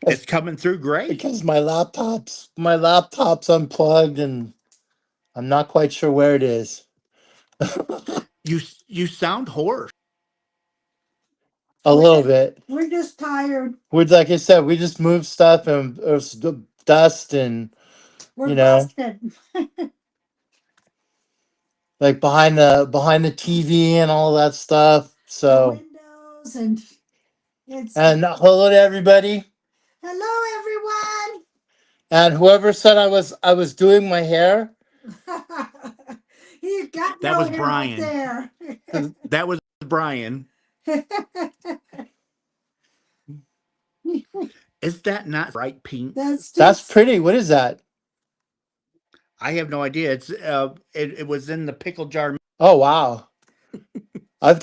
B: That's
A: It's coming through great.
B: because my laptop's unplugged and I'm not quite sure where it is.
A: You sound hoarse.
B: A
C: We're
B: little
C: just,
B: bit.
C: we're just tired.
B: We're like I said, we just moved stuff and dust and
C: We're
B: you know
C: busted.
B: like behind the TV and all that stuff.
C: The
B: So,
C: windows and it's
B: and hello to everybody.
C: hello
B: And whoever said I was doing my hair,
C: everyone. You got
A: That
C: no
A: was
C: hair up
A: Brian.
C: there.
A: That was Brian. Is that not bright pink?
C: That's
B: that's
C: just
B: pretty. What is that?
A: I have no idea. It was in the pickle jar.
B: Oh wow. I've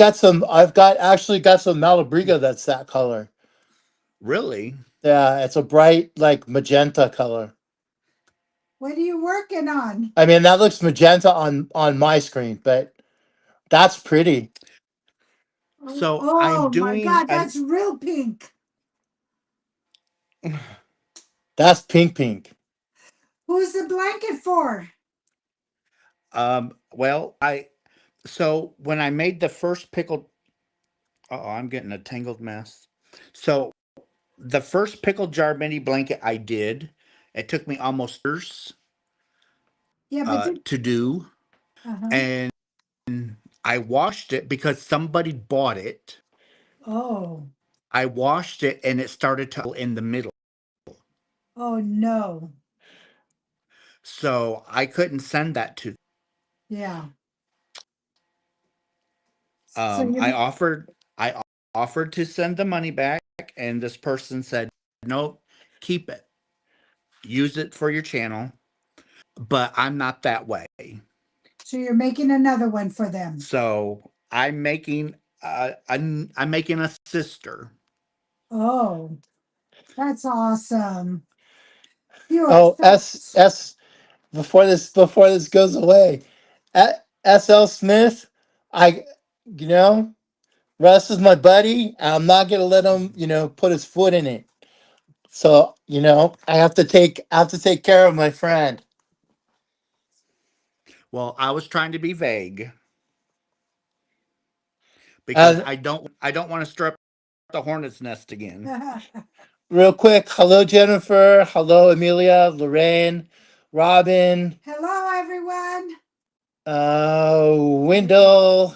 B: got actually got some Malabriga that's that color.
A: Really?
B: Yeah, it's a bright like magenta color.
C: what are you working on?
B: I mean, that looks magenta on my screen, but that's pretty.
C: Oh,
A: So I'm
C: oh my
A: doing
C: God,
A: an
C: that's real pink.
B: That's pink pink.
C: Who's the blanket for?
A: well, I so when I made the first pickle, oh, I'm getting a tangled mess. So the first pickle jar mini blanket I did, it took me almost years
C: Yeah, but
A: to do,
C: uh-huh.
A: and I washed it because somebody bought it.
C: Oh,
A: I washed it and it started to in the middle,
C: oh no.
A: so I couldn't send that to.
C: Yeah. So
A: I
C: you
A: offered to send the money back, and this person said, "Nope, keep it, use it for your channel." But I'm not that way,
C: so you're making another one for them.
A: so I'm making a sister.
C: Oh, that's awesome. You are
B: Oh,
C: so
B: before this goes away. SL Smith, I you know, Russ is my buddy. I'm not gonna let him, put his foot in it. So, I have to take care of my friend.
A: Well, I was trying to be vague because
B: Uh,
A: I don't want to stir up the hornet's nest again.
B: real quick, hello Jennifer, hello Amelia, Lorraine, Robin,
C: Hello, everyone.
B: Wendell.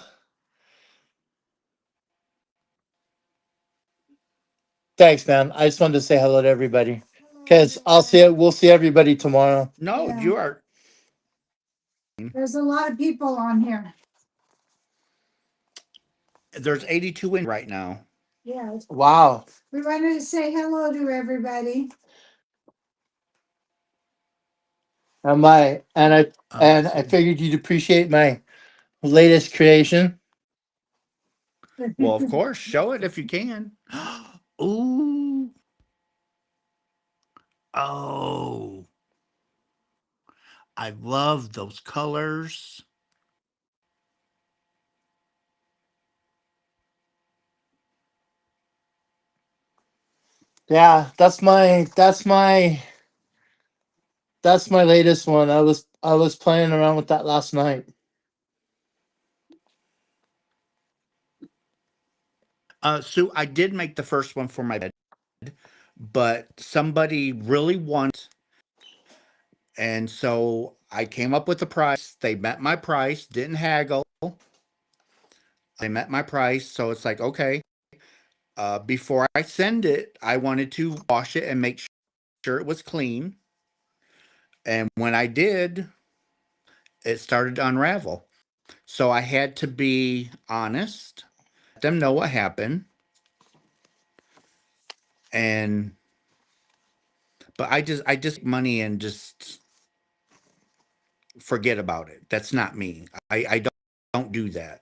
B: Thanks, man. I just wanted to say hello to everybody.
C: Hello,
B: Because
C: everyone.
B: we'll see everybody tomorrow.
A: No,
C: Yeah,
A: you are.
C: there's a lot of people on here.
A: There's 82 in right now.
C: Yeah,
B: Wow.
C: we wanted to say hello to everybody.
B: And I
A: So,
B: figured you'd appreciate my latest creation.
A: well, of course, show it if you can. Ooh, oh, I love those colors.
B: Yeah, that's my latest one. I was playing around with that last night.
A: Sue, I did make the first one for my bed, but somebody really wanted, and so I came up with the price. They met my price, didn't haggle. They met my price. So it's like, okay, before I send it, I wanted to wash it and make sure it was clean. And when I did, it started to unravel. So I had to be honest, let them know what happened. And, but I just money and just forget about it. That's not me. I don't do that.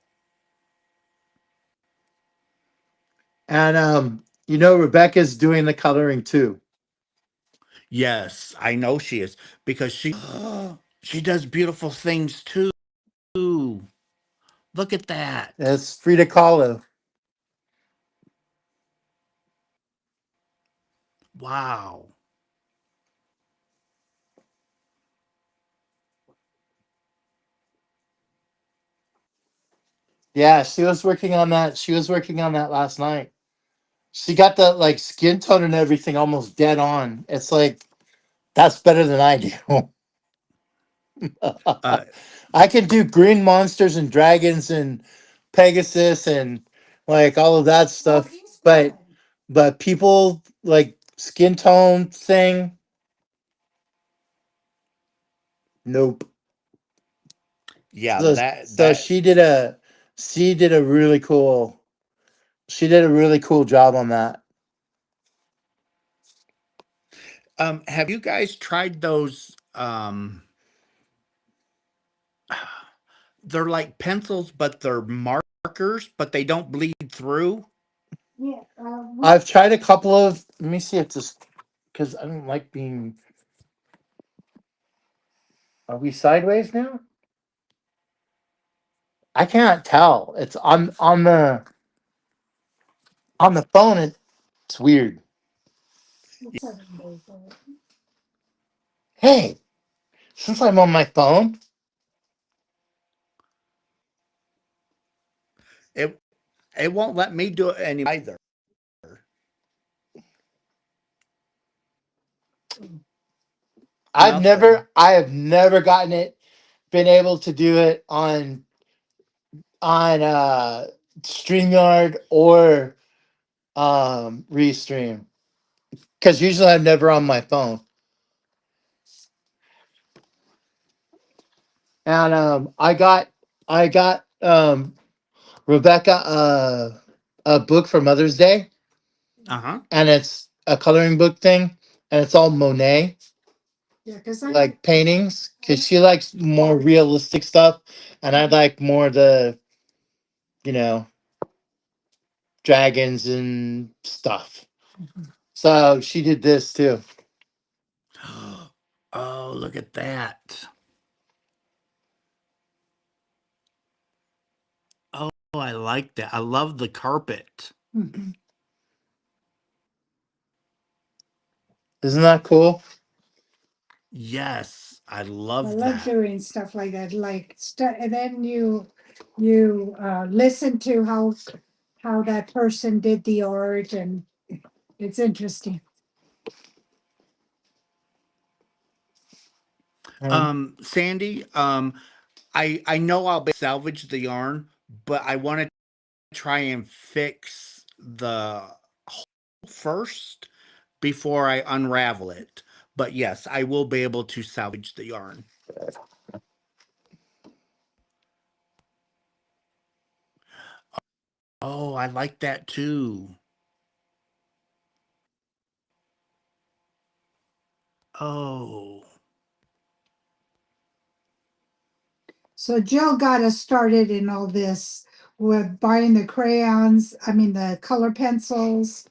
B: And you know, Rebecca's doing the coloring too.
A: Yes, I know she is because she does beautiful things too. Look at that.
B: It's Frida Kahlo.
A: Wow.
B: Yeah, she was working on that. She was working on that last night. She got the like skin tone and everything almost dead on. It's like that's better than I do.
A: Uh,
B: I can do green monsters and dragons and Pegasus and like all of that
C: Oh,
B: stuff,
C: he's
B: but
C: good.
B: people like skin tone thing, nope.
A: yeah,
B: So,
A: that
B: so
A: that
B: she did a really cool job on that.
A: have you guys tried those they're like pencils but they're markers but they don't bleed through?
C: Yeah,
B: I've tried a couple of. Let me see if this because I don't like being. Are we sideways now? I can't tell. It's on the phone. It's weird. Hey, since I'm on my phone,
A: It it won't let me do it any either. Nothing.
B: I have never gotten it, been able to do it on StreamYard or Restream because usually I'm never on my phone. And I got Rebecca a book for Mother's Day,
A: Uh-huh.
B: and it's a coloring book thing, and it's all Monet
C: yeah, because I
B: like paintings because she likes more realistic stuff, and I like more the you know dragons and stuff. So she did this too.
A: Oh, look at that. Oh, I like that. I love the carpet.
B: Isn't that cool?
A: Yes, I
C: I
A: love
C: love
A: that.
C: doing stuff like that. And then you listen to how that person did the art, and it's interesting.
A: Sandy, I know I'll salvage the yarn, but I want to try and fix the hole first before I unravel it. But yes, I will be able to salvage the yarn. Oh, I like that too. Oh.
C: So Jill got us started in all this with buying the crayons, I mean the color pencils,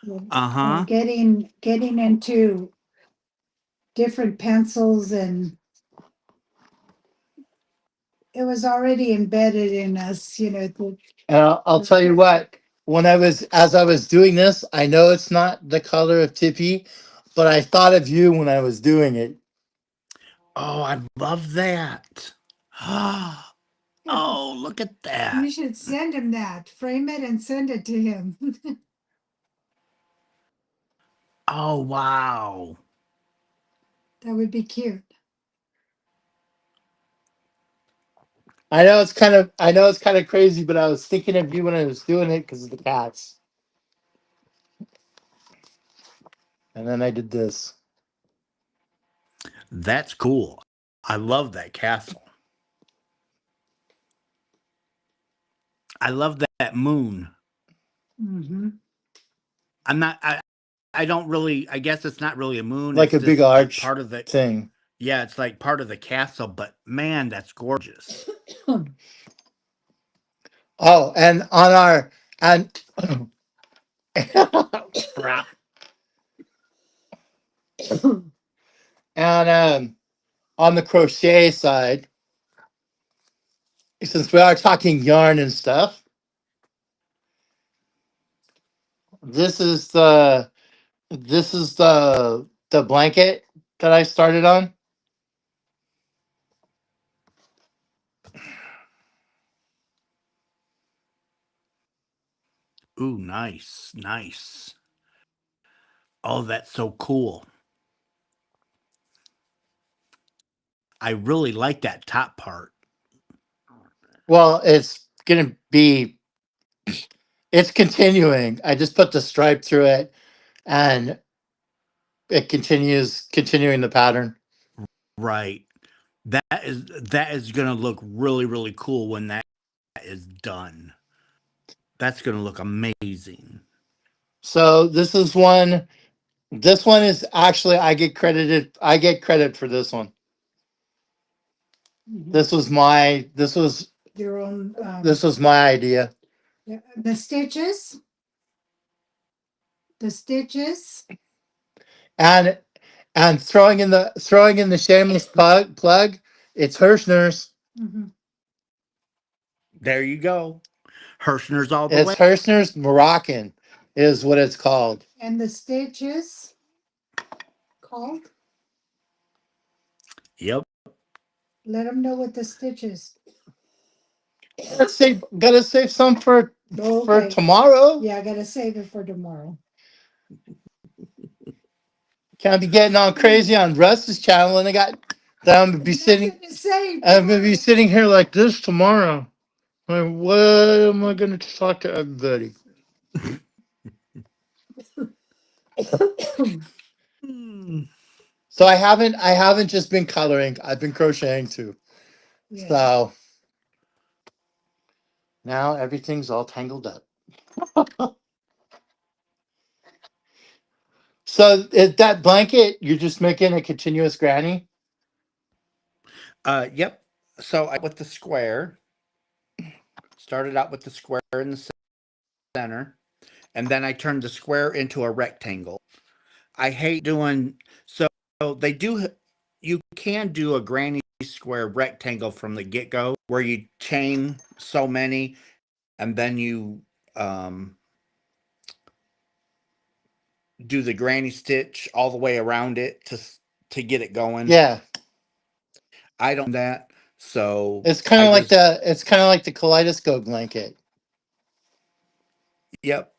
C: and
A: Uh-huh.
C: getting into different pencils, and it was already embedded in us,
B: And I'll tell you what. As I was doing this, I know it's not the color of Tippy, but I thought of you when I was doing it.
A: Oh, I love that. Oh, look at
C: you
A: that.
C: should send him that, frame it and send it to him.
A: Oh, wow.
C: That would be cute.
B: I know it's kind of crazy, but I was thinking of you when I was doing it because of the cats. And then I did this.
A: That's cool. I love that castle. I love that moon.
C: Mm-hmm.
A: I'm not. I don't really. I guess it's not really a moon.
B: Like
A: It's
B: a big
A: just like
B: arch
A: part of the.
B: thing.
A: Yeah, it's like part of the castle. But man, that's gorgeous.
B: Oh, and on our and and on the crochet side, since we are talking yarn and stuff, this is the the blanket that I started on.
A: Ooh, nice, nice. Oh, that's so cool. I really like that top part.
B: Well, it's continuing. I just put the stripe through it, and it continuing the pattern.
A: Right. That is gonna look really really cool when that is done. That's gonna look amazing.
B: So this is one. This one is actually I get credited. I get credit for this one.
C: Mhm.
B: This was my.
C: Your own
B: This was my idea.
C: yeah, the stitches.
B: And throwing in the shameless plug. It's Herrschners.
C: Mm-hmm.
A: There you go. Herrschners all the
B: It's
A: way.
B: Herrschners Moroccan, is what it's called.
C: And the stitches called.
A: Yep.
C: Let them know what the stitches.
B: Gotta save some
C: Oh,
B: for
C: okay.
B: tomorrow.
C: Yeah, I gotta save it for tomorrow.
B: Can't be getting all crazy on Russ's channel, and I'm gonna be sitting.
C: Nothing to say.
B: I'm gonna be sitting here like this tomorrow. Like, what am I gonna talk to everybody?
A: Hmm.
B: So I haven't just been coloring. I've been crocheting too.
C: Yeah.
B: So now everything's all tangled up. So is that blanket, you're just making a continuous granny?
A: Yep. So I with the square. Started out with the square in the center, and then I turned the square into a rectangle. I hate doing so. They do. You can do a granny square rectangle from the get go, where you chain so many, and then you um, do the granny stitch all the way around it to get it going.
B: Yeah.
A: I don't do that, so
B: It's kind
A: I
B: of like
A: just
B: the kaleidoscope blanket.
A: yep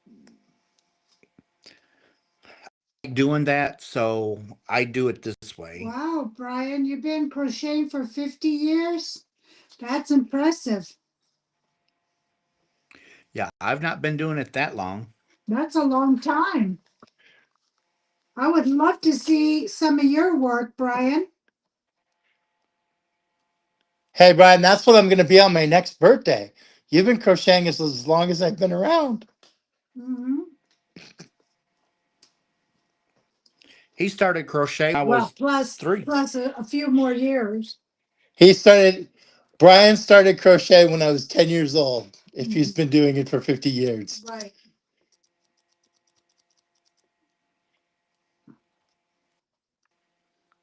A: doing that. So I do it this way.
C: Wow, Brian, you've been crocheting for 50 years? That's impressive.
A: Yeah, I've not been doing it that long.
C: That's a long time. I would love to see some of your work, Brian.
B: Hey Brian, that's what I'm gonna be on my next birthday. You've been crocheting as long as I've been around.
C: Mm-hmm.
A: He started crochet when I
C: Well,
A: was
C: plus
A: 3.
C: a few more years.
B: He started Brian started crochet when I was 10 years old, if he's
C: Mhm.
B: been doing it for 50 years.
C: Right.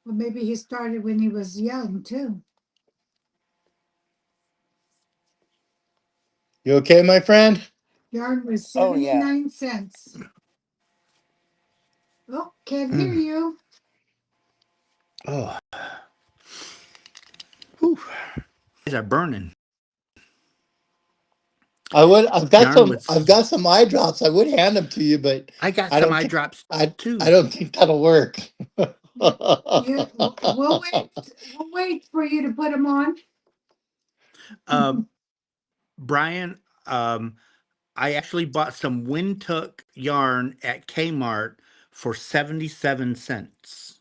C: Well, maybe he started when he was young too.
B: You okay, my friend?
C: Yarn was
A: Oh yeah.
C: 79 cents. Oh, can't hear
A: Mm.
C: you.
A: Oh, whew. Eyes are burning. Yarn
B: I've
A: was.
B: got some eye drops. I would hand them to you, but
A: I got
B: I
A: some
B: don't
A: eye
B: think
A: drops
B: I
A: too.
B: don't think that'll work.
C: We'll wait. We'll wait for you to put them on.
A: Um, Brian, um, I actually bought some Windtuck yarn at Kmart for 77 cents.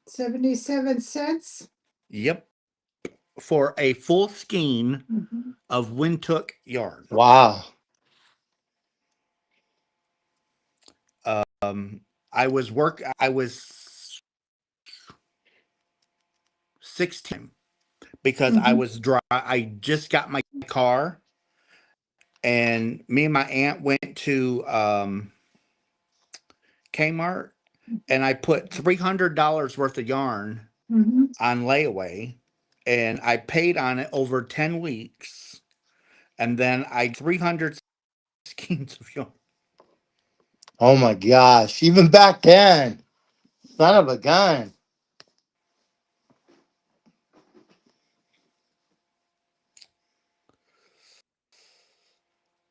C: 77 cents.
A: Yep, for a full skein
C: Mhm.
A: of Windtuck yarn.
B: Wow.
A: Um, I was 16 because I
C: Mhm.
A: was dry. I just got my car, and me and my aunt went to Kmart, and I put $300 worth of yarn
C: Mhm.
A: on layaway, and I paid on it over 10 weeks, and then I 300 skeins of yarn.
B: Oh my gosh. Even back then. Son of a gun.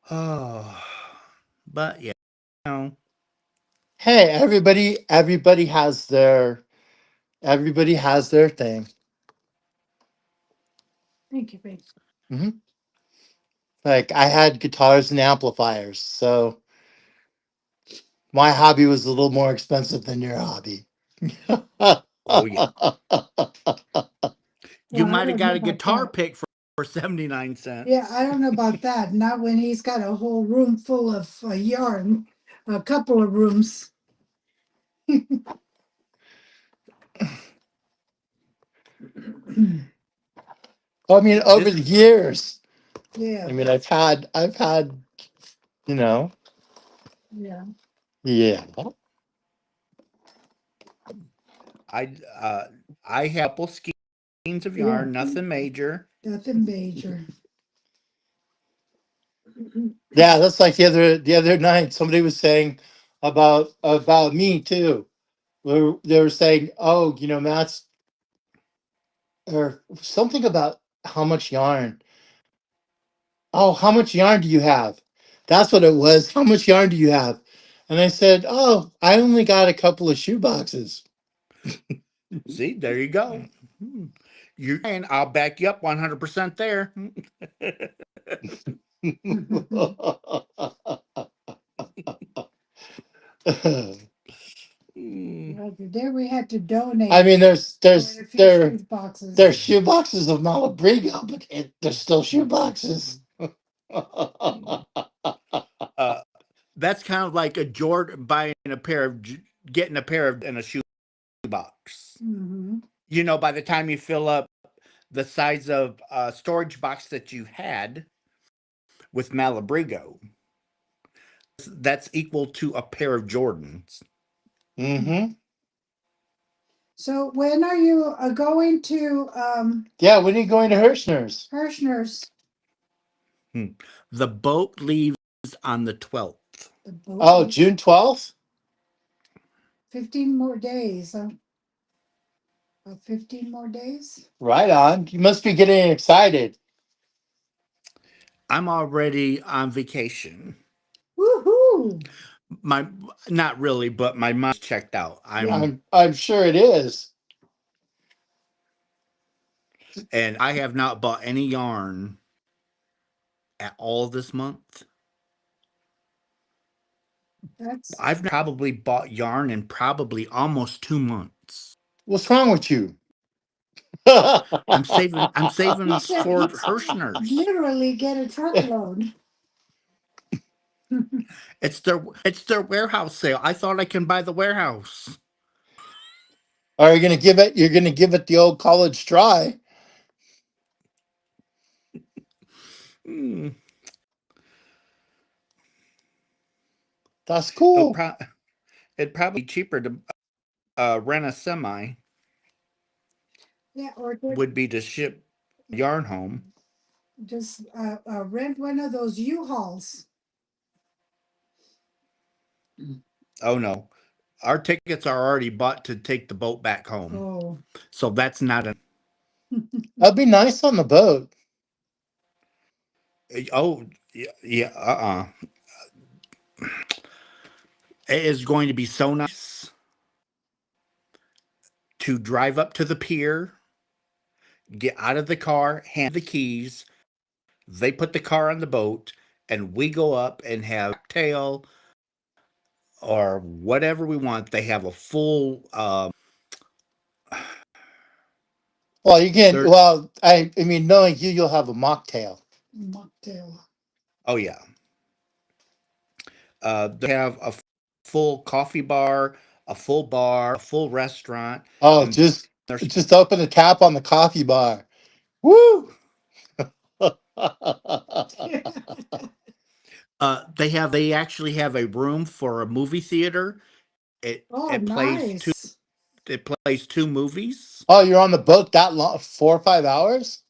A: Oh, but yeah, you know,
B: Hey, everybody has their thing.
C: Thank you, babe.
B: Hmm. Like I had guitars and amplifiers, so my hobby was a little more expensive than your hobby.
A: oh yeah, you
C: Well, I
A: might have
C: don't know
A: got a
C: about
A: guitar
C: that.
A: pick for 79
C: Yeah,
A: cents.
C: I don't know about that. Not when he's got a whole room full of yarn, a couple of rooms.
B: I mean, over
A: This
B: the years,
C: Yeah,
B: I mean, I've had, you know,
C: yeah,
B: yeah.
A: I uh I have a couple skeins of
C: yeah.
A: yarn, nothing major.
C: Nothing major.
B: Yeah, that's like the other night somebody was saying about me too. They were saying, "Oh, Matt's or something about how much yarn. Oh, how much yarn do you have?" That's what it was. How much yarn do you have? And I said, "Oh, I only got a couple of shoe boxes."
A: See, there you go. Hmm. You're saying I'll back you up 100% there. Mm.
C: Well, today we had to donate
B: I mean, there's
C: quite
B: there's
C: a few
B: there
C: shoe boxes.
B: there's shoe boxes of Malabrigo, but they're still shoe boxes.
A: Uh, that's kind of like a Jordan buying a pair of, getting a pair of in a shoe box.
C: Hmm.
A: By the time you fill up the size of storage box that you had with Malabrigo, that's equal to a pair of Jordans.
B: Hmm.
C: So when are you going to
B: Yeah, when are you going to Herrschners?
C: Herrschners?
A: Hmm. The boat leaves on the 12th.
C: The boat
B: Oh,
C: leaves
B: June 12th?
C: 15 more days. 15 more days.
B: Right on. You must be getting excited.
A: I'm already on vacation.
C: Woohoo!
A: My Not really, but my mind's checked out.
C: Yeah.
B: I'm sure it is.
A: I have not bought any yarn at all this month.
C: That's
A: I've probably bought yarn in probably almost 2 months.
B: What's wrong with you?
C: he
A: I'm saving
C: said
A: for
C: he's
A: Herrschners.
C: literally get a truckload.
A: It's their warehouse sale. I thought I can buy the warehouse.
B: Are you gonna give it? You're gonna give it the old college try.
A: Hmm.
B: That's
A: It'll
B: cool.
A: pro- it'd probably be cheaper to rent a semi
C: Yeah, or
A: would be to ship yarn home.
C: just rent one of those U-Hauls.
A: Oh no, our tickets are already bought to take the boat back home,
C: Oh,
A: so that's not an.
B: That'd be nice on the boat.
A: Oh yeah, yeah. It is going to be so nice to drive up to the pier, get out of the car, hand the keys. They put the car on the boat, and we go up and have cocktail or whatever we want. They have a full.
B: Well, you can.
A: There.
B: Well, I mean, knowing you, you'll have a mocktail.
C: Mocktail.
A: Oh yeah. They have a full coffee bar, a full bar, a full restaurant,
B: Oh,
A: and there's
B: just open the tap on the coffee bar. Woo!
A: they actually have a room for a movie theater. It
C: Oh,
A: it plays two
C: nice.
A: it plays two movies.
B: Oh, you're on the boat that long? 4 or 5 hours?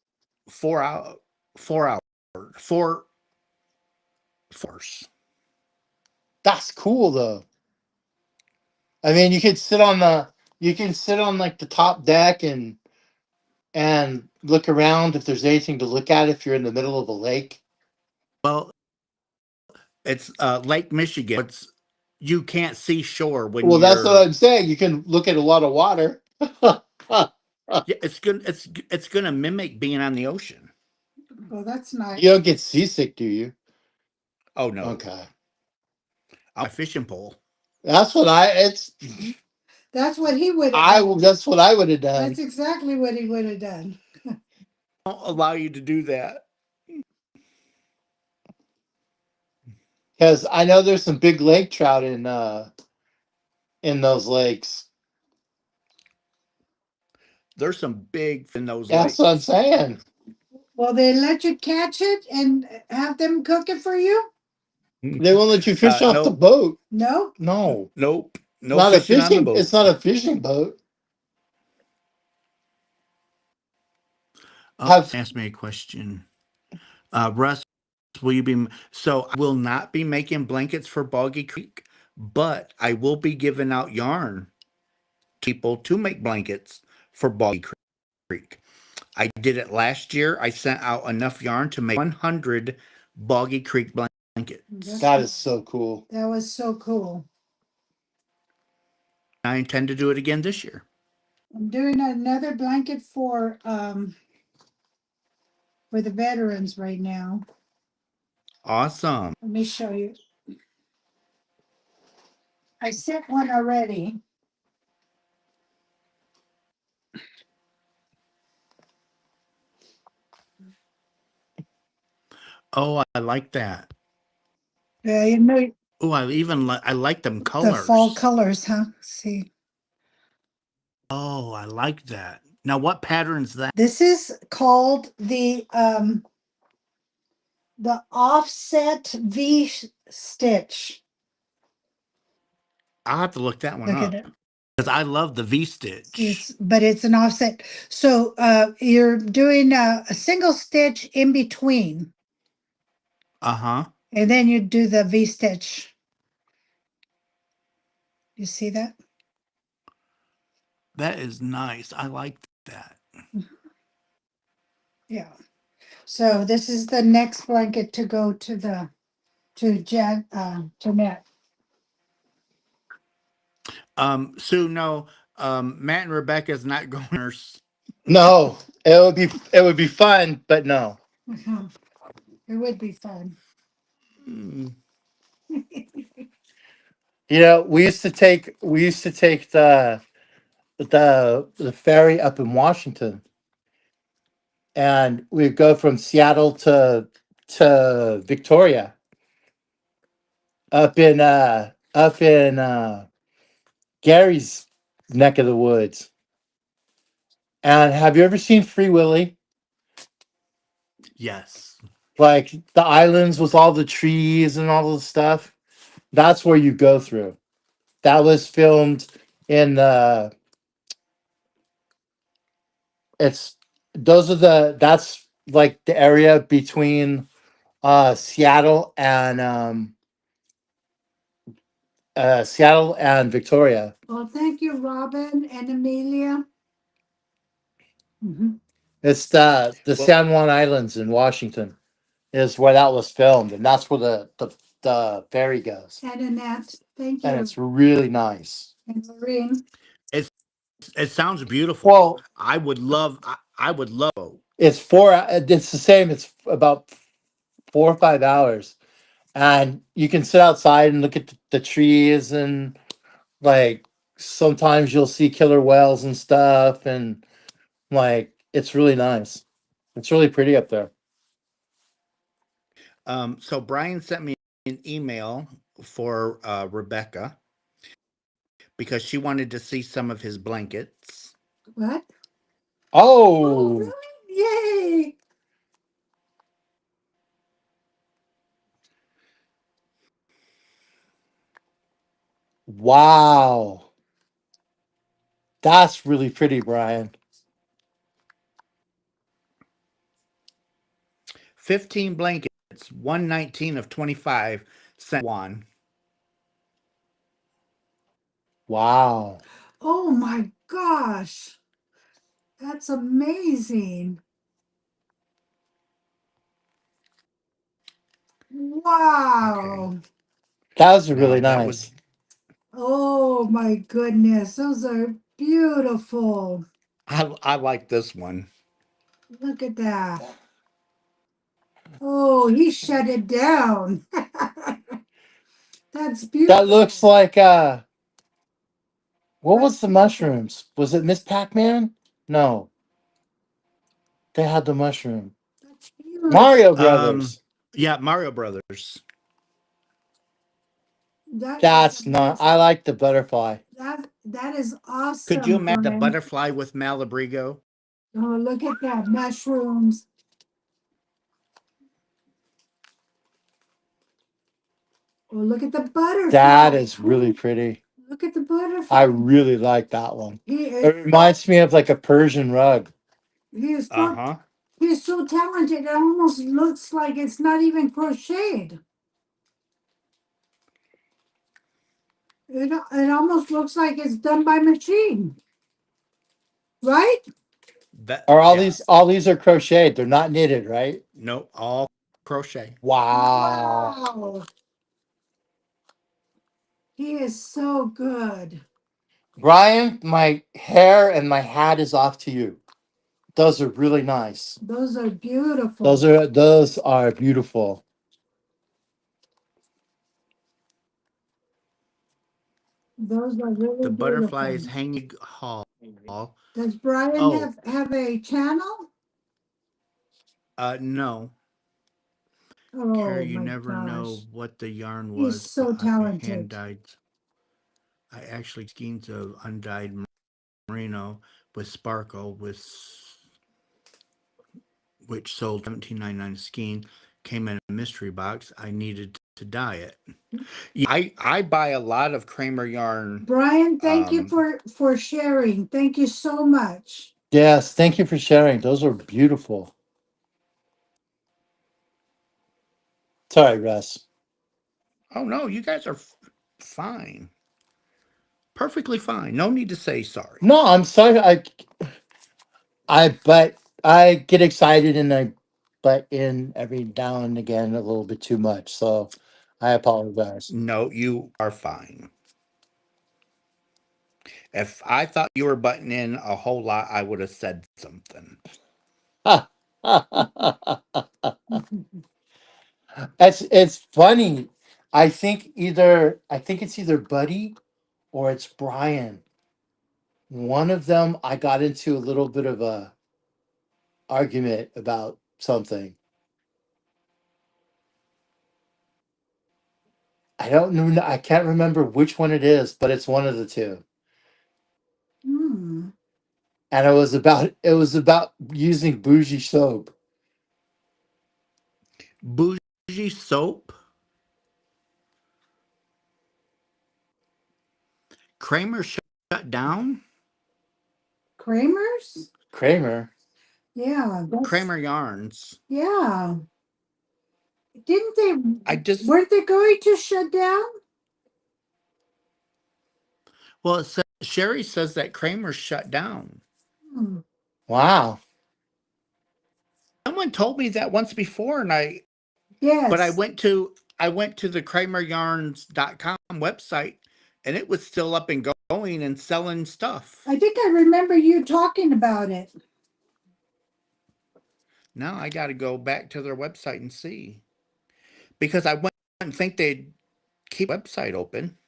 A: 4 hour 4 hours. 4 hours.
B: That's cool though. I mean, you can sit on like the top deck and look around if there's anything to look at if you're in the middle of a lake.
A: Well, it's Lake Michigan. It's you can't see shore when
B: Well, that's what
A: you're.
B: I'm saying. You can look at a lot of water.
A: Yeah, it's gonna mimic being on the ocean.
C: Oh, that's nice.
B: You don't get seasick, do you?
A: Oh no,
B: Okay.
A: I'm a fishing pole.
B: That's what
C: That's what he would have done.
B: that's what I would have
C: That's
B: done.
C: exactly what he would have done.
A: Don't allow you to do that.
B: Because I know there's some big lake trout in those lakes.
A: There's some big in those
B: That's what I'm
A: lakes.
B: saying.
C: Well, they let you catch it and have them cook it for you?
B: They won't let you fish off the
A: Nope,
B: boat.
C: No?
B: No.
A: nope, no
B: Not a
A: fishing on the
B: fishing it's
A: boat.
B: not a fishing boat.
A: Oh,
B: Have
A: ask me a question. Russ, will you be? So I will not be making blankets for Boggy Creek, but I will be giving out yarn to people to make blankets for Boggy Creek. I did it last year. I sent out enough yarn to make 100 Boggy Creek blankets.
B: that is so cool.
C: That was so cool.
A: I intend to do it again this year.
C: I'm doing another blanket for the veterans right now.
A: Awesome.
C: Let me show you. I sent one already.
A: Oh, I like that.
C: Yeah, you know
A: Oh, I like them
C: the fall
A: colors.
C: colors, huh? See.
A: Oh, I like that. Now, what pattern's that?
C: This is called the offset stitch.
A: I'll have to look that one
C: Look at
A: up
C: it.
A: because I love the V stitch.
C: But it's an offset. So you're doing a single stitch in between,
A: Uh-huh.
C: and then you do the V stitch. You see that?
A: That is nice. I like that.
C: Yeah. So this is the next blanket to go to Jeanette.
A: Sue, no, Matt and Rebecca's not going.
B: No, it would be fun, but no.
C: Mhm. It would be fun.
A: Mm.
B: You know, we used to take the ferry up in Washington, and we'd go from Seattle to Victoria, up in Gary's neck of the woods. And have you ever seen Free Willy?
A: Yes.
B: Like the islands with all the trees and all the stuff. That's where you go through. That was filmed in the. It's those are the that's like the area between Seattle and Victoria.
C: Well, thank you, Robin and Amelia. Mhm.
B: It's the
A: Well,
B: San Juan Islands in Washington is where that was filmed, and that's where the ferry goes,
C: And Annette, thank
B: and
C: you.
B: it's really nice.
C: And Maureen.
A: it's it sounds beautiful.
B: Well,
A: I would love. I would love.
B: It's 4. It's the same. It's about 4 or 5 hours, and you can sit outside and look at the trees, and like sometimes you'll see killer whales and stuff, and like it's really nice. It's really pretty up there.
A: So Brian sent me an email for Rebecca because she wanted to see some of his blankets.
C: What? Oh,
B: Oh,
C: really? Yay!
B: wow. That's really pretty, Brian.
A: 15 blankets, 119 of 25 cent one.
B: Wow.
C: Oh my gosh. That's amazing.
A: Okay.
C: Wow.
B: Those are
A: Now
B: really
A: that was
B: nice.
C: Oh my goodness. Those are beautiful.
A: I like this one.
C: Look at that. Oh, he shut it down. That's
B: That looks
C: beautiful.
B: like what
C: That's
B: was the mushrooms? Was it Miss Pac-Man? No, they had the mushroom.
C: That's beautiful.
B: Mario
A: Um
B: Brothers.
A: yeah, Mario Brothers.
C: That is
B: That's not. I
C: amazing.
B: like the butterfly.
C: That is
A: Could you
C: awesome,
A: imagine the
C: Brian.
A: butterfly with Malabrigo?
C: Oh, look at that. Mushrooms. Oh, look at the
B: That
C: butterfly.
B: is really pretty.
C: Look at the
B: I
C: butterfly.
B: really like that one.
C: He
B: It
C: is,
B: reminds me of like a Persian rug.
C: he is so
A: Uh-huh.
C: he's so talented. It almost looks like it's not even crocheted. It almost looks like it's done by machine, right?
A: That
B: Are all
A: yeah.
B: these are crocheted? They're not knitted, right?
A: No, all crochet.
B: Wow.
C: Wow. He is so good.
B: Brian, my hair and my hat is off to you. Those are really nice.
C: Those are beautiful.
B: Those are beautiful.
C: Those are really
A: The butterfly
C: beautiful.
A: is hanging hall.
C: Does Brian
A: Oh,
C: have a channel?
A: no.
C: Oh
A: Carrie, you
C: my
A: never know
C: gosh.
A: what the yarn
C: He's
A: was,
C: so
A: but I hand
C: talented.
A: dyed. I actually skeins of undyed merino with sparkle with which sold 17.99 skein, came in a mystery box. I needed to dye it. Yeah, I buy a lot of Kramer yarn.
C: Brian, thank you for sharing. Thank you so much.
B: Yes, thank you for sharing. Those are beautiful. Sorry, Russ.
A: Oh no, you guys are fine, perfectly fine. No need to say sorry.
B: No, I'm sorry. But I get excited and I butt in every now and again a little bit too much. So I apologize.
A: No, you are fine. If I thought you were butting in a whole lot, I would have said something.
B: It's funny. I think it's either Buddy or it's Brian. One of them I got into a little bit of a argument about something. I don't know. I can't remember which one it is, but it's one of the two.
C: Hmm.
B: And it was about using bougie soap.
A: Bougie soap. Kramer shut down.
C: Kramer's?
B: Kramer.
C: Yeah, that's
A: Kramer yarns.
C: yeah. Didn't they
A: I just
C: weren't they going to shut down?
A: well, it says, Sherry says that Kramer shut down.
C: Hmm.
B: Wow.
A: Someone told me that once before, and but
C: Yes.
A: I went to the krameryarns.com website, and it was still up and going and selling stuff.
C: I think I remember you talking about it.
A: Now I got to go back to their website and see because I wouldn't think they'd keep the website open.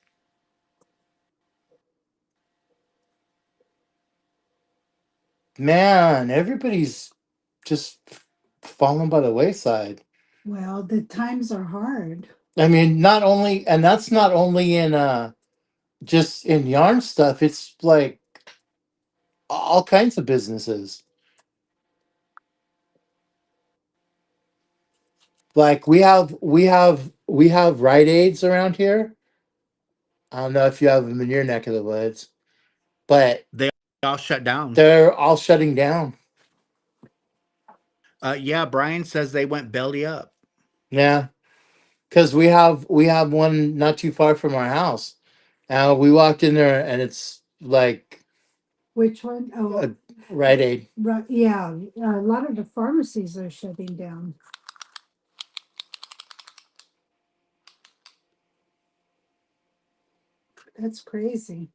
B: Man, everybody's just fallen by the wayside.
C: Well, the times are hard.
B: I mean, not only, and that's not only in just in yarn stuff. It's like all kinds of businesses. Like we have Rite Aids around here. I don't know if you have them in your neck of the woods, but
A: They all shut down.
B: they're all shutting down.
A: Yeah, Brian says they went belly up.
B: Yeah, because we have one not too far from our house. We walked in there and it's like
C: Which one? Oh,
B: a Rite Aid.
C: right. Yeah, a lot of the pharmacies are shutting down. That's crazy.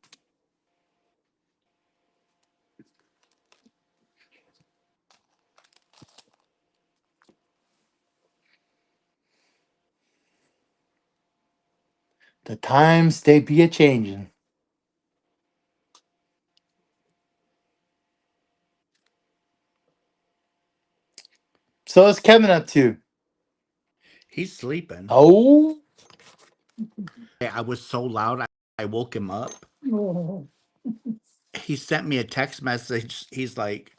B: The times they be a changing. So what's Kevin up to?
A: He's sleeping.
B: Oh,
A: I was so loud, I woke him up.
C: Oh,
A: He sent me a text message. He's like,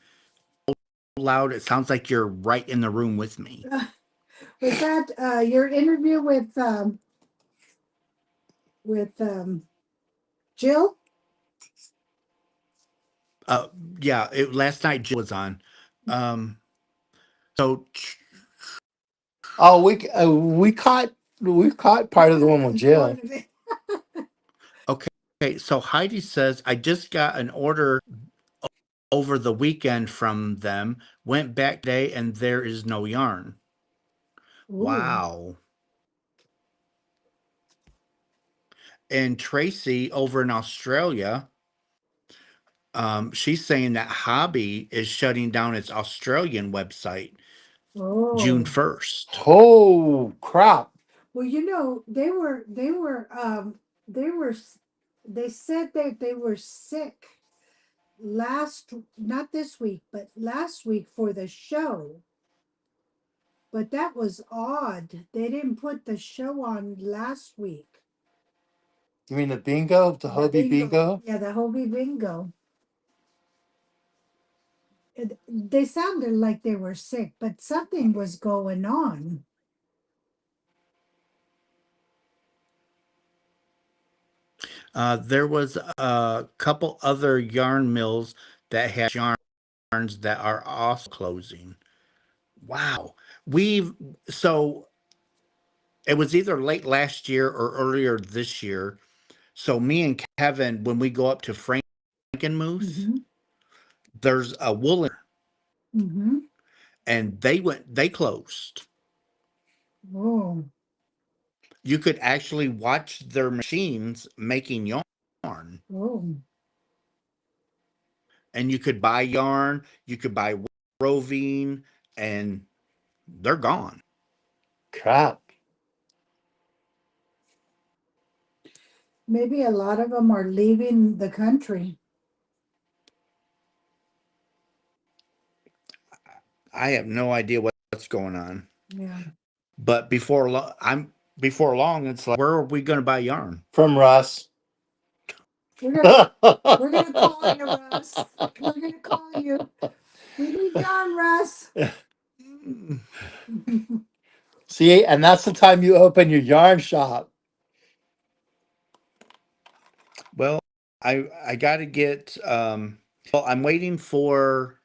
A: loud, it sounds like you're right in the room with me.
C: was that your interview with Jill?
A: Uh, yeah, last night Jill was on. Um, so
B: oh, we caught part of the one with Jill.
A: okay, so Heidi says I just got an order over the weekend from them. Went back today, and there is no yarn.
C: Ooh.
A: Wow. And Tracy over in Australia, she's saying that Hobby is shutting down its Australian website June
C: Oh.
A: 1st.
B: Oh crap!
C: Well, they were they said that they were sick not this week, but last week for the show. But that was odd. They didn't put the show on last week.
B: You mean the bingo, the Hobie bingo?
C: Yeah, the Hobie Bingo. They sounded like they were sick, but something was going on.
A: There was a couple other yarn mills that had yarns that are also closing. Wow. We've so it was either late last year or earlier this year. So me and Kevin, when we go up to Frankenmuth,
C: Mm-hmm.
A: there's a woolen,
C: Mm-hmm.
A: and they closed.
C: Oh.
A: You could actually watch their machines making yarn,
C: Oh.
A: and you could buy yarn, you could buy roving, and they're gone.
B: Crap!
C: Maybe a lot of them are leaving the country.
A: I have no idea what's going on.
C: Yeah.
A: But before long, it's like, where are we going to buy yarn?
B: From Russ.
C: We're gonna we're gonna call you, Russ. We're gonna call you. We need yarn, Russ.
A: Mm,
B: See, and that's the time you open your yarn shop.
A: Well, I got to get. Well, I'm waiting for.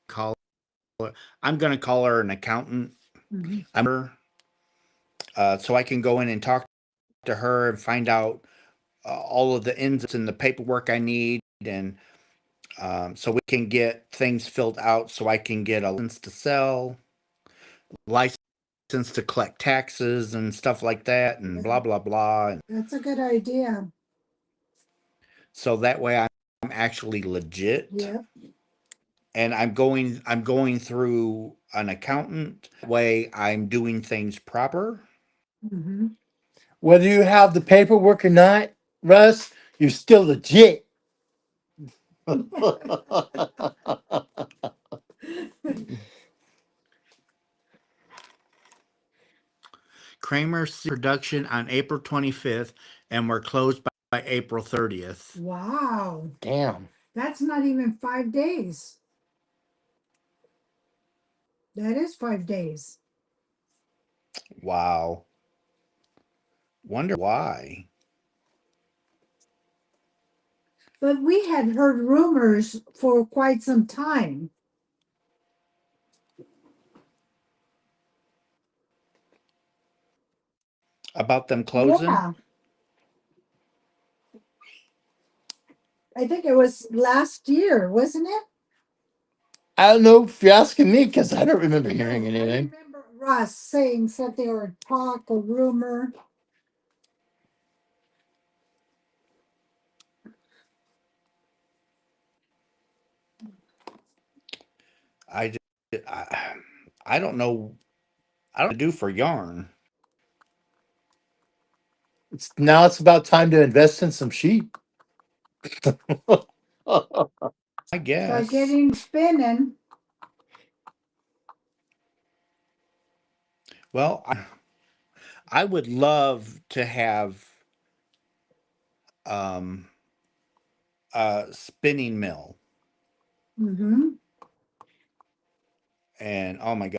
A: Call. I'm going to call her an accountant.
C: Mhm.
A: I'm her, so I can go in and talk to her and find out all of the ins and the paperwork I need, and so we can get things filled out, so I can get a license to sell, license to collect taxes and stuff like that, and
C: Yeah,
A: blah blah blah. And
C: that's a good idea.
A: so that way actually legit.
C: Yeah.
A: And I'm going through an accountant. Way I'm doing things proper.
C: Mm-hmm.
B: Whether you have the paperwork or not, Russ, you're still legit.
A: Kramer production on April 25th, and we're closed by April 30th.
C: Wow.
B: Damn.
C: That's not even 5 days. That is 5 days.
A: Wow. Wonder why.
C: But we had heard rumors for quite some time.
A: About them closing?
C: Yeah. I think it was last year, wasn't it?
B: I don't know if you're asking me because I don't remember hearing
C: I
B: anything.
C: remember Russ saying something or a talk or rumor.
A: I, just, I don't know. I don't know what to do for yarn.
B: It's about time to invest in some sheep.
A: I
C: Start
A: guess.
C: getting spinning.
A: Well, I would love to have um, a spinning mill,
C: Mm-hmm.
A: and oh my god!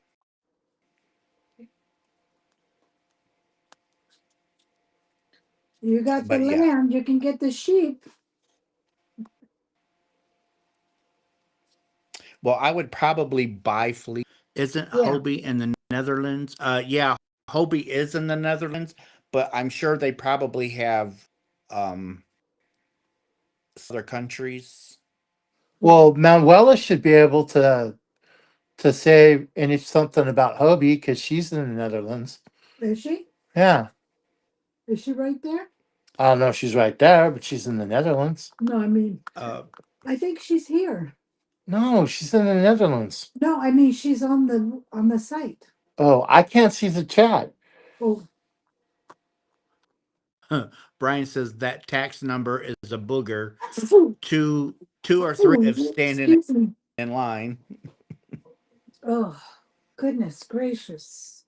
C: You got the
A: But yeah,
C: land, you can get the sheep.
A: well, I would probably buy fleece. Isn't
C: Yeah.
A: Hobie in the Netherlands? Yeah, Hobie is in the Netherlands, but I'm sure they probably have um other countries.
B: Well, Manuela should be able to say any something about Hobie because she's in the Netherlands.
C: Is she?
B: Yeah,
C: Is she right there?
B: I don't know if she's right there, but she's in the Netherlands.
C: No, I mean,
A: Uh,
C: I think she's here.
B: No, she's in the Netherlands.
C: No, I mean she's on the site.
B: Oh, I can't see the chat.
C: Oh,
A: Brian says that tax number is a booger. Two or three if standing
C: excuse me.
A: in line.
C: Oh, goodness gracious.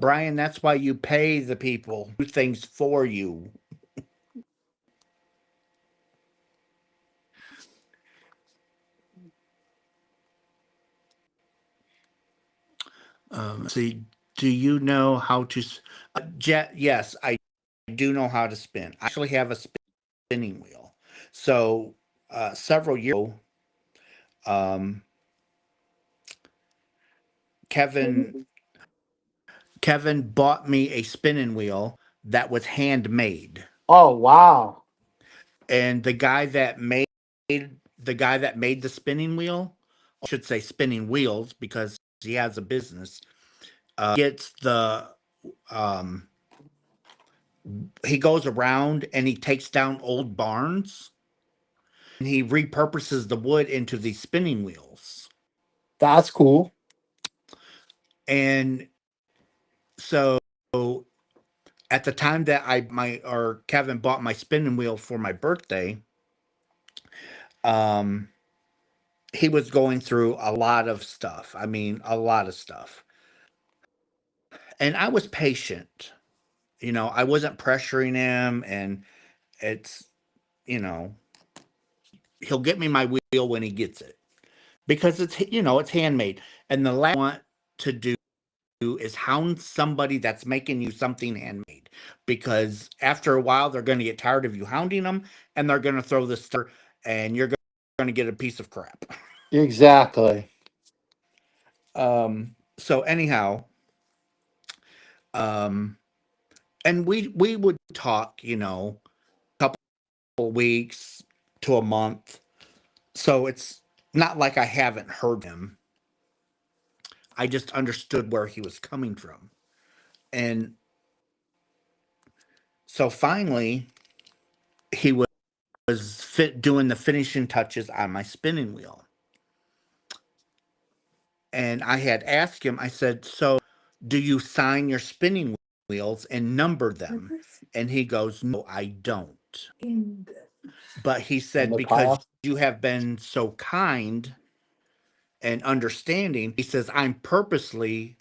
A: Brian, that's why you pay the people who do things for you. See, do you know how to? Yes, I do know how to spin. I actually have a spinning wheel. So several years ago, um, Kevin Kevin bought me a spinning wheel that was handmade,
B: Oh, wow.
A: and the guy that made the spinning wheel, I should say spinning wheels because he has a business. Gets the um, he goes around and he takes down old barns and he repurposes the wood into these spinning wheels.
B: That's cool.
A: And so at the time that Kevin bought my spinning wheel for my birthday, um, he was going through a lot of stuff. I mean, a lot of stuff. And I was patient. I wasn't pressuring him, and it's, you know, he'll get me my wheel when he gets it because it's handmade. And the last thing I want to do is hound somebody that's making you something handmade because after a while they're going to get tired of you hounding them and they're going to throw this stuff and you're going to get a piece of crap.
B: Exactly.
A: So anyhow, um, and we would talk, couple weeks to a month. So it's not like I haven't heard him. I just understood where he was coming from. And so finally he was was doing the finishing touches on my spinning wheel. And I had asked him, I said, "So do you sign your spinning wheels and number them?" And he goes, "No, I don't." But he
B: in
A: said,
B: the
A: "Because
B: past.
A: you have been so kind and understanding," he says, "I'm purposely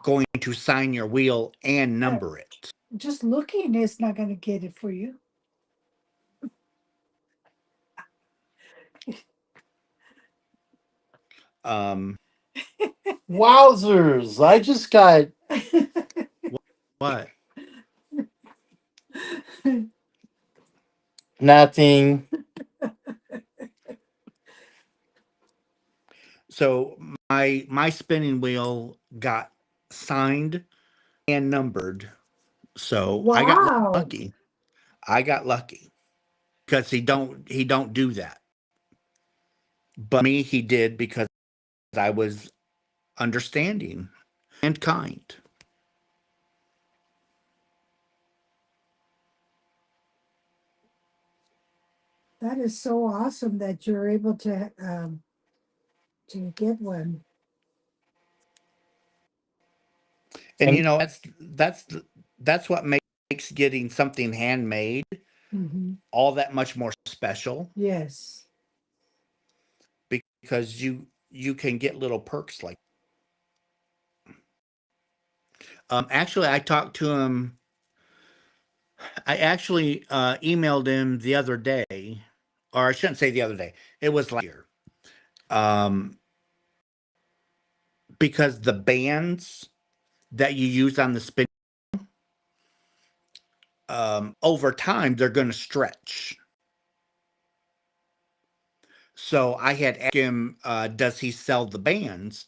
A: going to sign your wheel and number it."
C: Just looking is not going to get it for you.
A: Um,
B: Wowzers! I just got
A: what?
B: nothing.
A: So my spinning wheel got signed and numbered. So I got
C: Wow.
A: lucky. I got lucky because he don't do that. But me, he did because I was understanding and kind.
C: That is so awesome that you're able to get one.
A: And
B: And
A: that's what makes getting something handmade
C: Mm-hmm.
A: all that much more special
C: Yes.
A: because you can get little perks like. Actually, I talked to him. I actually emailed him the other day, or I shouldn't say the other day. It was last year. Um, because the bands that you use on the spin, over time they're going to stretch. So I had asked him, does he sell the bands?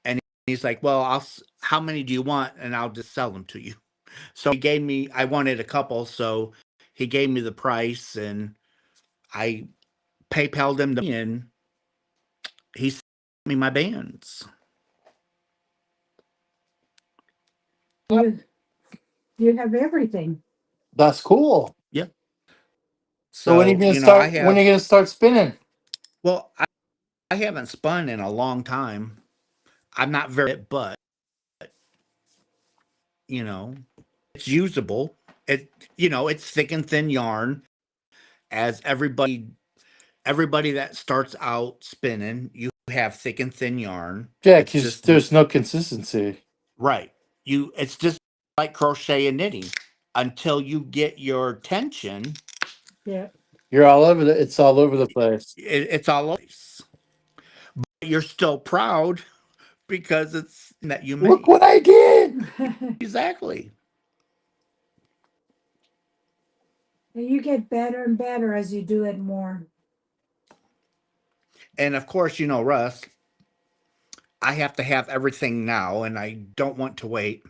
A: And he's like, well, how many do you want? And I'll just sell them to you. So he gave me, I wanted a couple. So he gave me the price and I PayPal'd him the money and he sent me my bands.
C: You you have everything.
B: that's cool.
A: Yeah.
B: So when are you
A: So,
B: gonna start? When are you gonna start spinning?
A: well, I haven't spun in a long time. I'm not very, but, you know, it's usable. It's thick and thin yarn as everybody that starts out spinning, you have thick and thin yarn.
B: Yeah,
A: It's
B: because
A: just
B: there's no consistency.
A: right. It's just like crochet and knitting. Until you get your tension,
C: Yeah.
B: You're all over the. It's all over the place.
A: it's all over. But you're still proud because it's that you
B: Look
A: made.
B: what I did.
A: Exactly.
C: And you get better and better as you do it more.
A: And of course, Russ, I have to have everything now and I don't want to wait.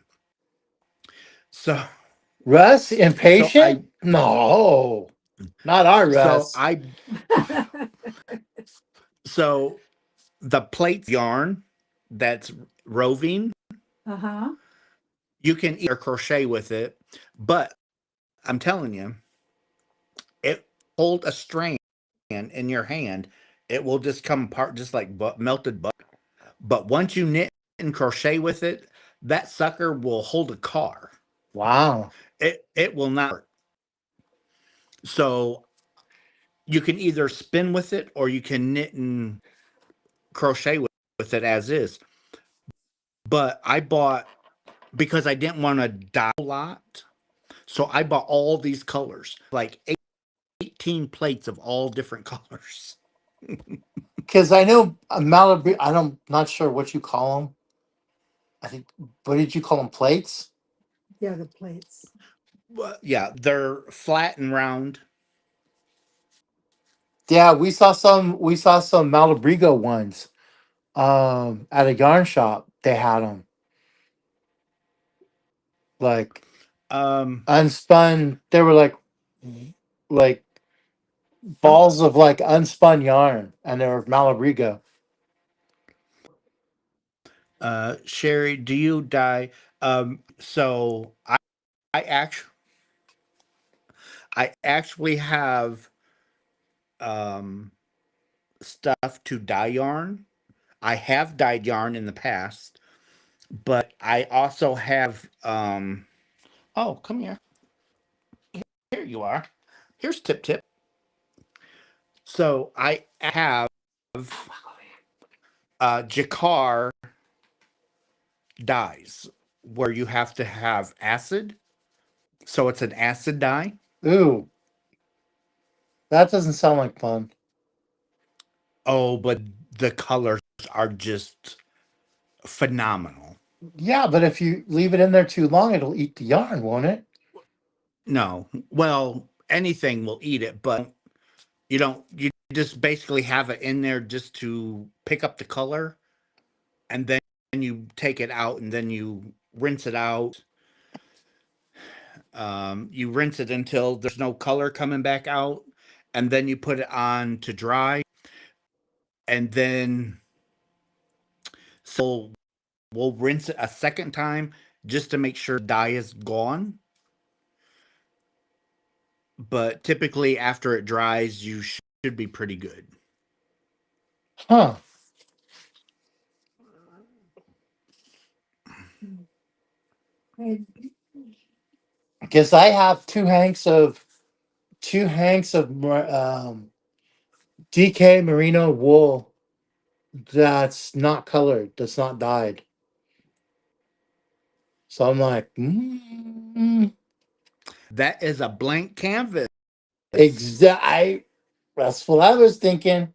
A: So
B: Russ,
A: so I
B: impatient? No, not our
A: so
B: Russ.
A: I so the plates yarn that's roving,
C: Uh-huh.
A: you can either crochet with it, but I'm telling you, it hold a strand in your hand, it will just come apart just like melted butter. But once you knit and crochet with it, that sucker will hold a car.
B: Wow.
A: It will not hurt. So you can either spin with it or you can knit and crochet with it as is. But I bought because I didn't want to dye a lot. So I bought all these colors, like 18 plates of all different colors.
B: Because I know Malibu. I don't. Not sure what you call them. I think. What did you call them? Plates.
C: Yeah, the plates.
A: Yeah, they're flat and round.
B: Yeah, we saw some. We saw some Malabrigo ones. At a yarn shop, they had them like
A: Um,
B: unspun. They were like balls of like unspun yarn, and they were Malabrigo.
A: Sherry, do you dye? So I actually have um, stuff to dye yarn. I have dyed yarn in the past, but I also have. Oh, come here. Here you are. Here's Tip Tip. So I have Jacquard dyes where you have to have acid. So it's an acid dye.
B: Ooh, that doesn't sound like fun.
A: Oh, but the colors are just phenomenal.
B: Yeah, but if you leave it in there too long, it'll eat the yarn, won't it?
A: No, well, anything will eat it, but you don't. You just basically have it in there just to pick up the color, and then you take it out, and then you rinse it out. You rinse it until there's no color coming back out, and then you put it on to dry, and then so we'll rinse it a second time just to make sure dye is gone. But typically, after it dries, you should be pretty good.
B: Huh.
C: And
B: Because I have two hanks of DK merino wool that's not colored, that's not dyed. So I'm like,
A: That is a blank canvas.
B: exactly. That's what I was thinking.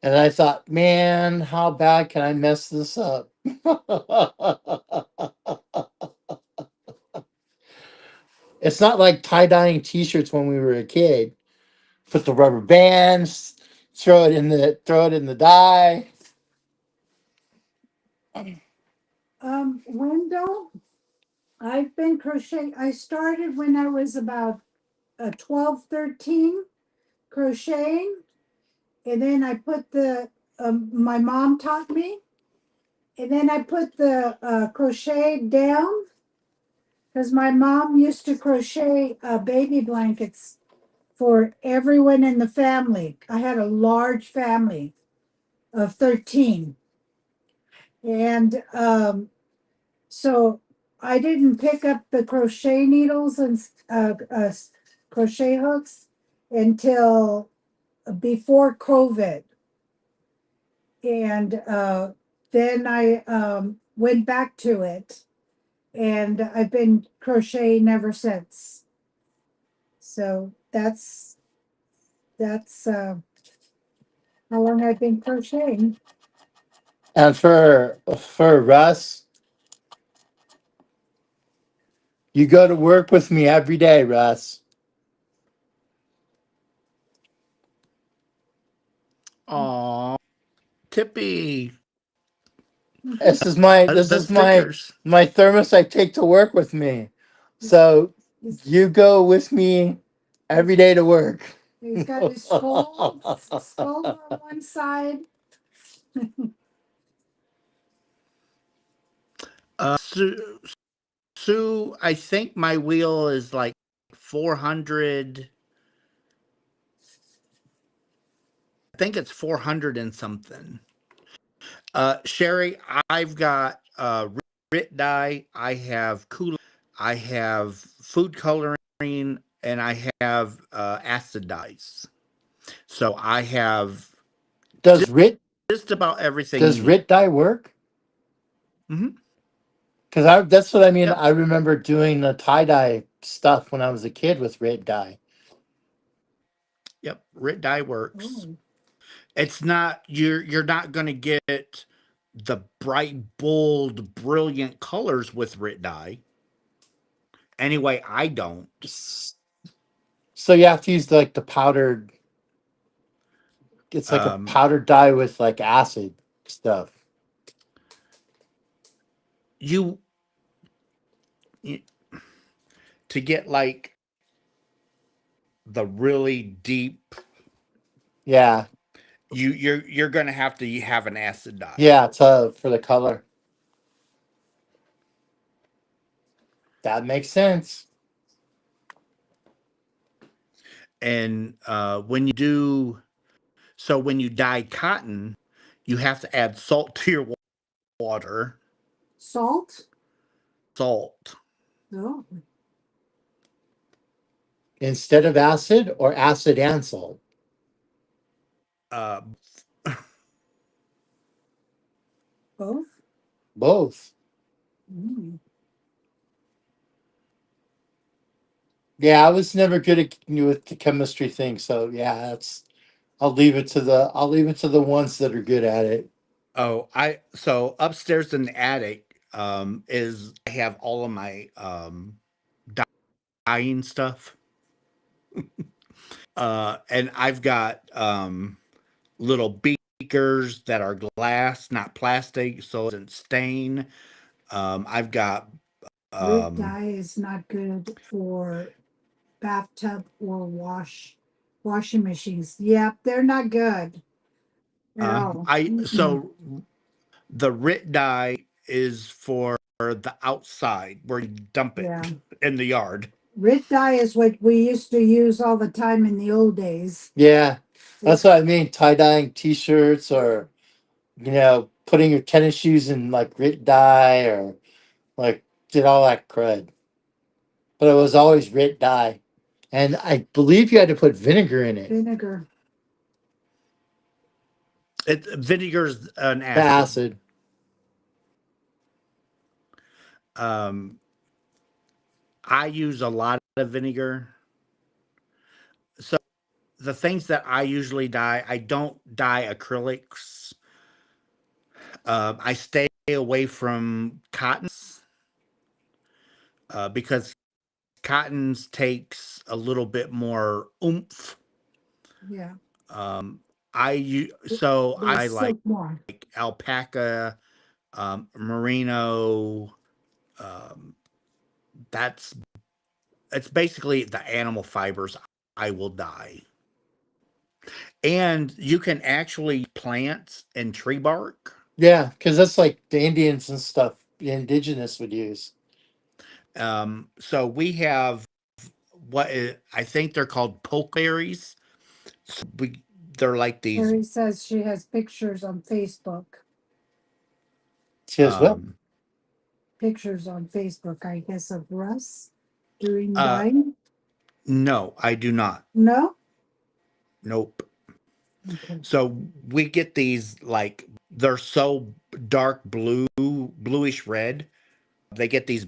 B: And I thought, man, how bad can I mess this up? It's not like tie dyeing t-shirts when we were a kid. Put the rubber bands, throw it in the dye.
C: Wendell, I've been crocheting. I started when I was about 12, 13, crocheting. And then I put my mom taught me. And then I put the crochet down because my mom used to crochet baby blankets for everyone in the family. I had a large family of 13. And so I didn't pick up the crochet needles and crochet hooks until before COVID. And then I went back to it, and I've been crocheting ever since. So that's how long I've been crocheting.
B: And for Russ, you go to work with me every day, Russ.
A: Aw, Tippy,
B: This is my this
A: the
B: is my
A: stickers.
B: my thermos I take to work with me. So you go with me every day to work.
C: He's got his skull on one side.
A: Sue, Sue, I think my wheel is like 400. I think it's 400 and something. Sherry, I've got Rit dye, I have Kool, I have food coloring, and I have acid dyes. So I have
B: Does Rit
A: just about everything
B: does
A: you need.
B: Rit dye work?
A: Hmm.
B: Because I that's what I mean.
A: Yep.
B: I remember doing the tie dye stuff when I was a kid with Rit dye.
A: Yep. Rit dye works.
C: Oh,
A: It's not you're not gonna get the bright, bold, brilliant colors with Rit dye. Anyway, I don't.
B: S- So you have to use like the powdered. It's like a
A: Um,
B: powdered dye with like acid stuff.
A: you, you to get like the really deep,
B: Yeah,
A: you're gonna have to have an acid dye.
B: yeah. It's for the color. That makes sense.
A: And when you do, so when you dye cotton, you have to add salt to your water.
C: Salt?
A: Salt.
C: Oh,
B: Instead of acid, or acid and salt?
A: Uh,
C: both?
B: Both.
C: Mm.
B: Yeah, I was never good at with the chemistry thing, so yeah, that's I'll leave it to the ones that are good at it.
A: oh, I so upstairs in the attic is I have all of my dyeing stuff. And I've got little beakers that are glass, not plastic, so it doesn't stain. I've got
C: Red
A: um
C: dye is not good for bathtub or washing machines. Yep, they're not good at all.
A: I
C: Mm-mm.
A: so the RIT dye is for the outside where you dump it
C: Yeah.
A: in the yard.
C: Red dye is what we used to use all the time in the old days.
B: Yeah, that's
C: It,
B: what I mean. Tie dyeing T-shirts, or putting your tennis shoes in like grit dye, or like did all that crud. But it was always grit dye, and I believe you had to put vinegar in it.
C: vinegar.
A: Vinegar's an
B: The
A: acid.
B: acid.
A: Um, I use a lot of vinegar. So the things that I usually dye, I don't dye acrylics. I stay away from cottons because cottons takes a little bit more oomph.
C: Yeah.
A: Um, so
C: They
A: I like
C: silk more.
A: alpaca, merino. Um, that's it's basically the animal fibers I will dye. And you can actually plants and tree bark.
B: Yeah, because that's like the Indians and stuff. The indigenous would use.
A: So we have I think they're called pokeberries. We they're like these.
C: Carrie says she has pictures on Facebook.
B: She has what?
A: Um,
C: Pictures on Facebook, I guess, of Russ doing
A: uh,
C: dyeing.
A: no, I do not.
C: No?
A: Nope.
C: Okay.
A: So we get these like they're so dark blue, bluish red. They get these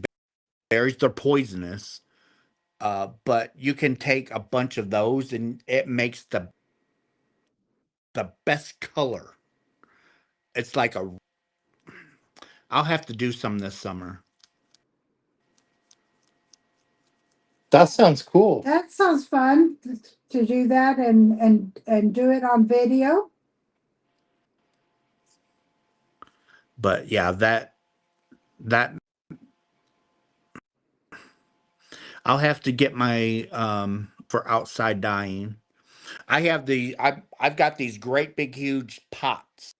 A: berries. They're poisonous. But you can take a bunch of those and it makes the best color. It's like a. I'll have to do some this summer.
B: That sounds cool.
C: That sounds fun to do that and do it on video.
A: But yeah, that I'll have to get my for outside dyeing. I've got these great big huge pots.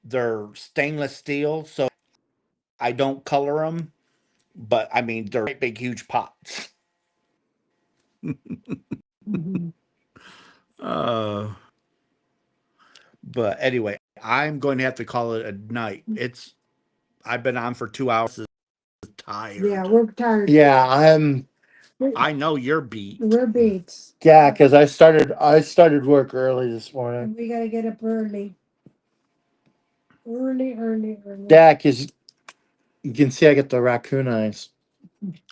A: They're stainless steel, so I don't color them, but I mean they're great big huge pots.
C: Mhm.
A: Uh, but anyway, I'm going to have to call it a night. It's I've been on for 2 hours.
C: Yeah,
A: Tired.
C: we're tired.
B: Yeah, I'm.
C: We're,
A: I know you're beat.
C: we're beat.
B: Yeah, because I started work early this morning.
C: And we gotta get up early. Early, early, early.
B: Yeah, because you can see I got the raccoon eyes.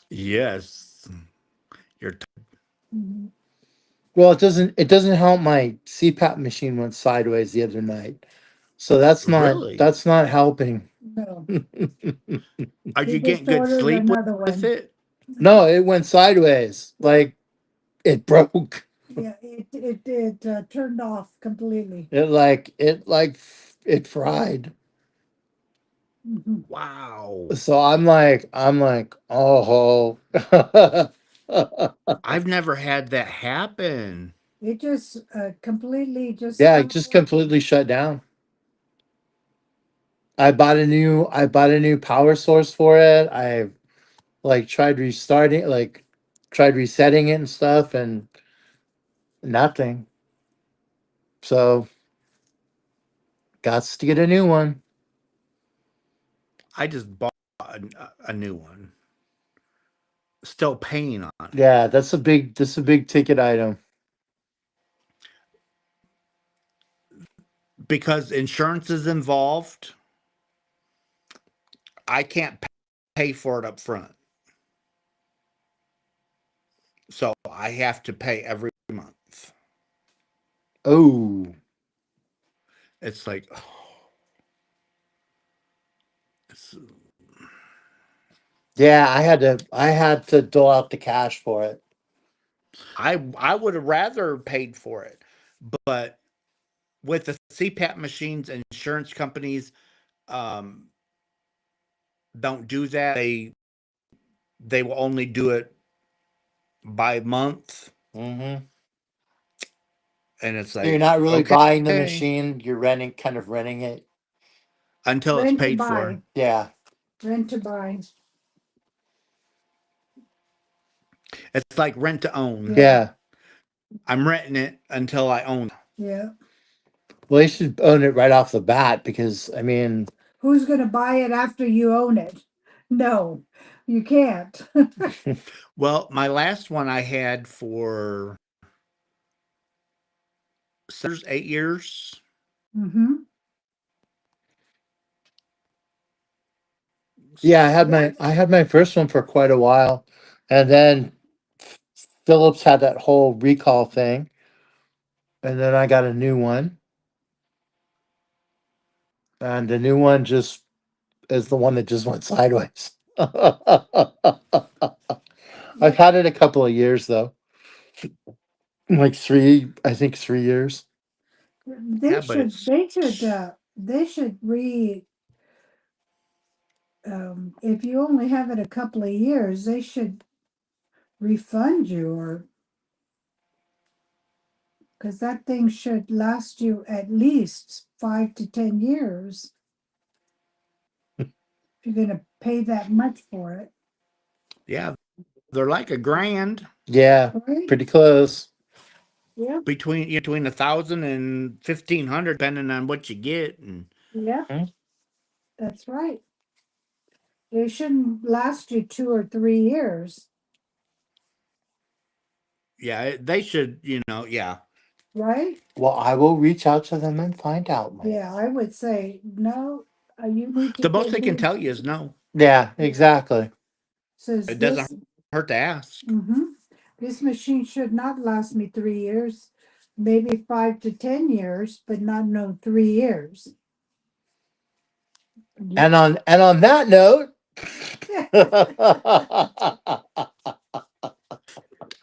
A: Yes, you're
C: Mhm.
B: Well, it doesn't help. My CPAP machine went sideways the other night, so
A: really.
B: that's not helping.
C: No,
A: Are
C: we
A: you
C: just
A: getting good
C: ordered
A: sleep
C: another
A: with
C: one.
A: it?
B: No, it went sideways. Like it broke.
C: Yeah, it turned off completely.
B: It fried.
C: Mhm.
A: Wow.
B: So I'm like, oh.
A: I've never had that happen.
C: It just completely just
B: Yeah, it
C: stopped
B: just
C: working.
B: completely shut down. I bought a new power source for it. I like tried restarting, like tried resetting it and stuff, and Nothing. So, got to get a new one.
A: I just bought a new one. Still paying on it.
B: Yeah, that's a big ticket item.
A: Because insurance is involved. I can't pay for it up front. So I have to pay every month.
B: Oh,
A: It's like, oh, it's,
B: yeah, I had to dole out the cash for it.
A: I would have rather paid for it, but with the CPAP machines, insurance companies um, don't do that. They will only do it by month,
B: Mm-hmm.
A: and it's
B: So you're
A: like,
B: not really
A: okay,
B: buying the machine, you're kind of renting it.
A: until it's
C: Rent to
A: paid
C: buy.
A: for.
B: Yeah.
C: Rent to buy.
A: It's like rent to own.
C: Yeah.
B: Yeah.
A: I'm renting it until I own it.
C: Yeah.
B: Well, you should own it right off the bat because I mean,
C: Who's going to buy it after you own it? No, you can't.
A: Well, my last one I had for 8 years.
C: Mm-hmm.
B: yeah, I had my first one for quite a while, and then Phillips had that whole recall thing, and then I got a new one, and the new one just is the one that just went sideways. I've had it a couple of years though, like I think 3 years.
C: They
A: Yeah, but
C: should.
A: it's
C: They should. They should if you only have it a couple of years, they should refund you, or because that thing should last you at least 5 to 10 years. If you're going to pay that much for it,
A: yeah, they're like $1,000
B: Yeah,
C: right?
B: pretty close.
C: Yeah.
A: between 1,000 and 1,500, depending on what you get. And
C: Yeah.
B: Hmm.
C: That's right. It shouldn't last you 2 or 3 years,
A: yeah, they should, yeah.
C: right?
B: Well, I will reach out to them and find out, Mike.
C: Yeah, I would say no. You need to
A: The most
C: get
A: they can
C: me.
A: tell you is no.
B: Yeah,
C: Yeah.
B: exactly.
C: Says
A: It doesn't
C: this.
A: hurt to ask.
C: This machine should not last me 3 years, maybe 5 to 10 years, but not no 3 years.
B: And on that note,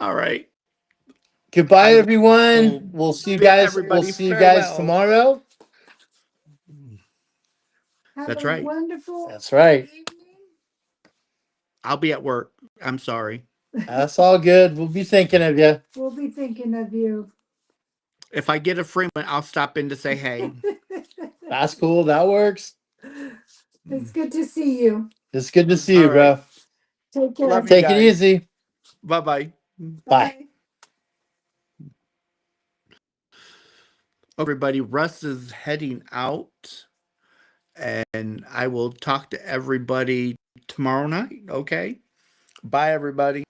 A: All right.
B: goodbye,
A: I
B: everyone.
A: will
B: We'll see you
A: bid
B: guys. We'll
A: everybody
B: see you guys
A: farewell.
B: tomorrow.
C: Have
A: That's
C: a
A: right.
C: wonderful
B: That's right.
C: evening.
A: I'll be at work. I'm sorry.
B: That's all good. We'll be thinking of you.
C: We'll be thinking of you.
A: If I get a free one, I'll stop in to say hey.
B: That's cool. That works.
C: It's good to see you.
B: It's good to see
A: All
B: you,
A: right.
B: bro.
C: Take care.
A: Love you
B: Take it
A: guys.
B: easy.
A: Bye-bye.
B: Bye.
A: Everybody, Russ is heading out, and I will talk to everybody tomorrow night. Okay. Bye, everybody.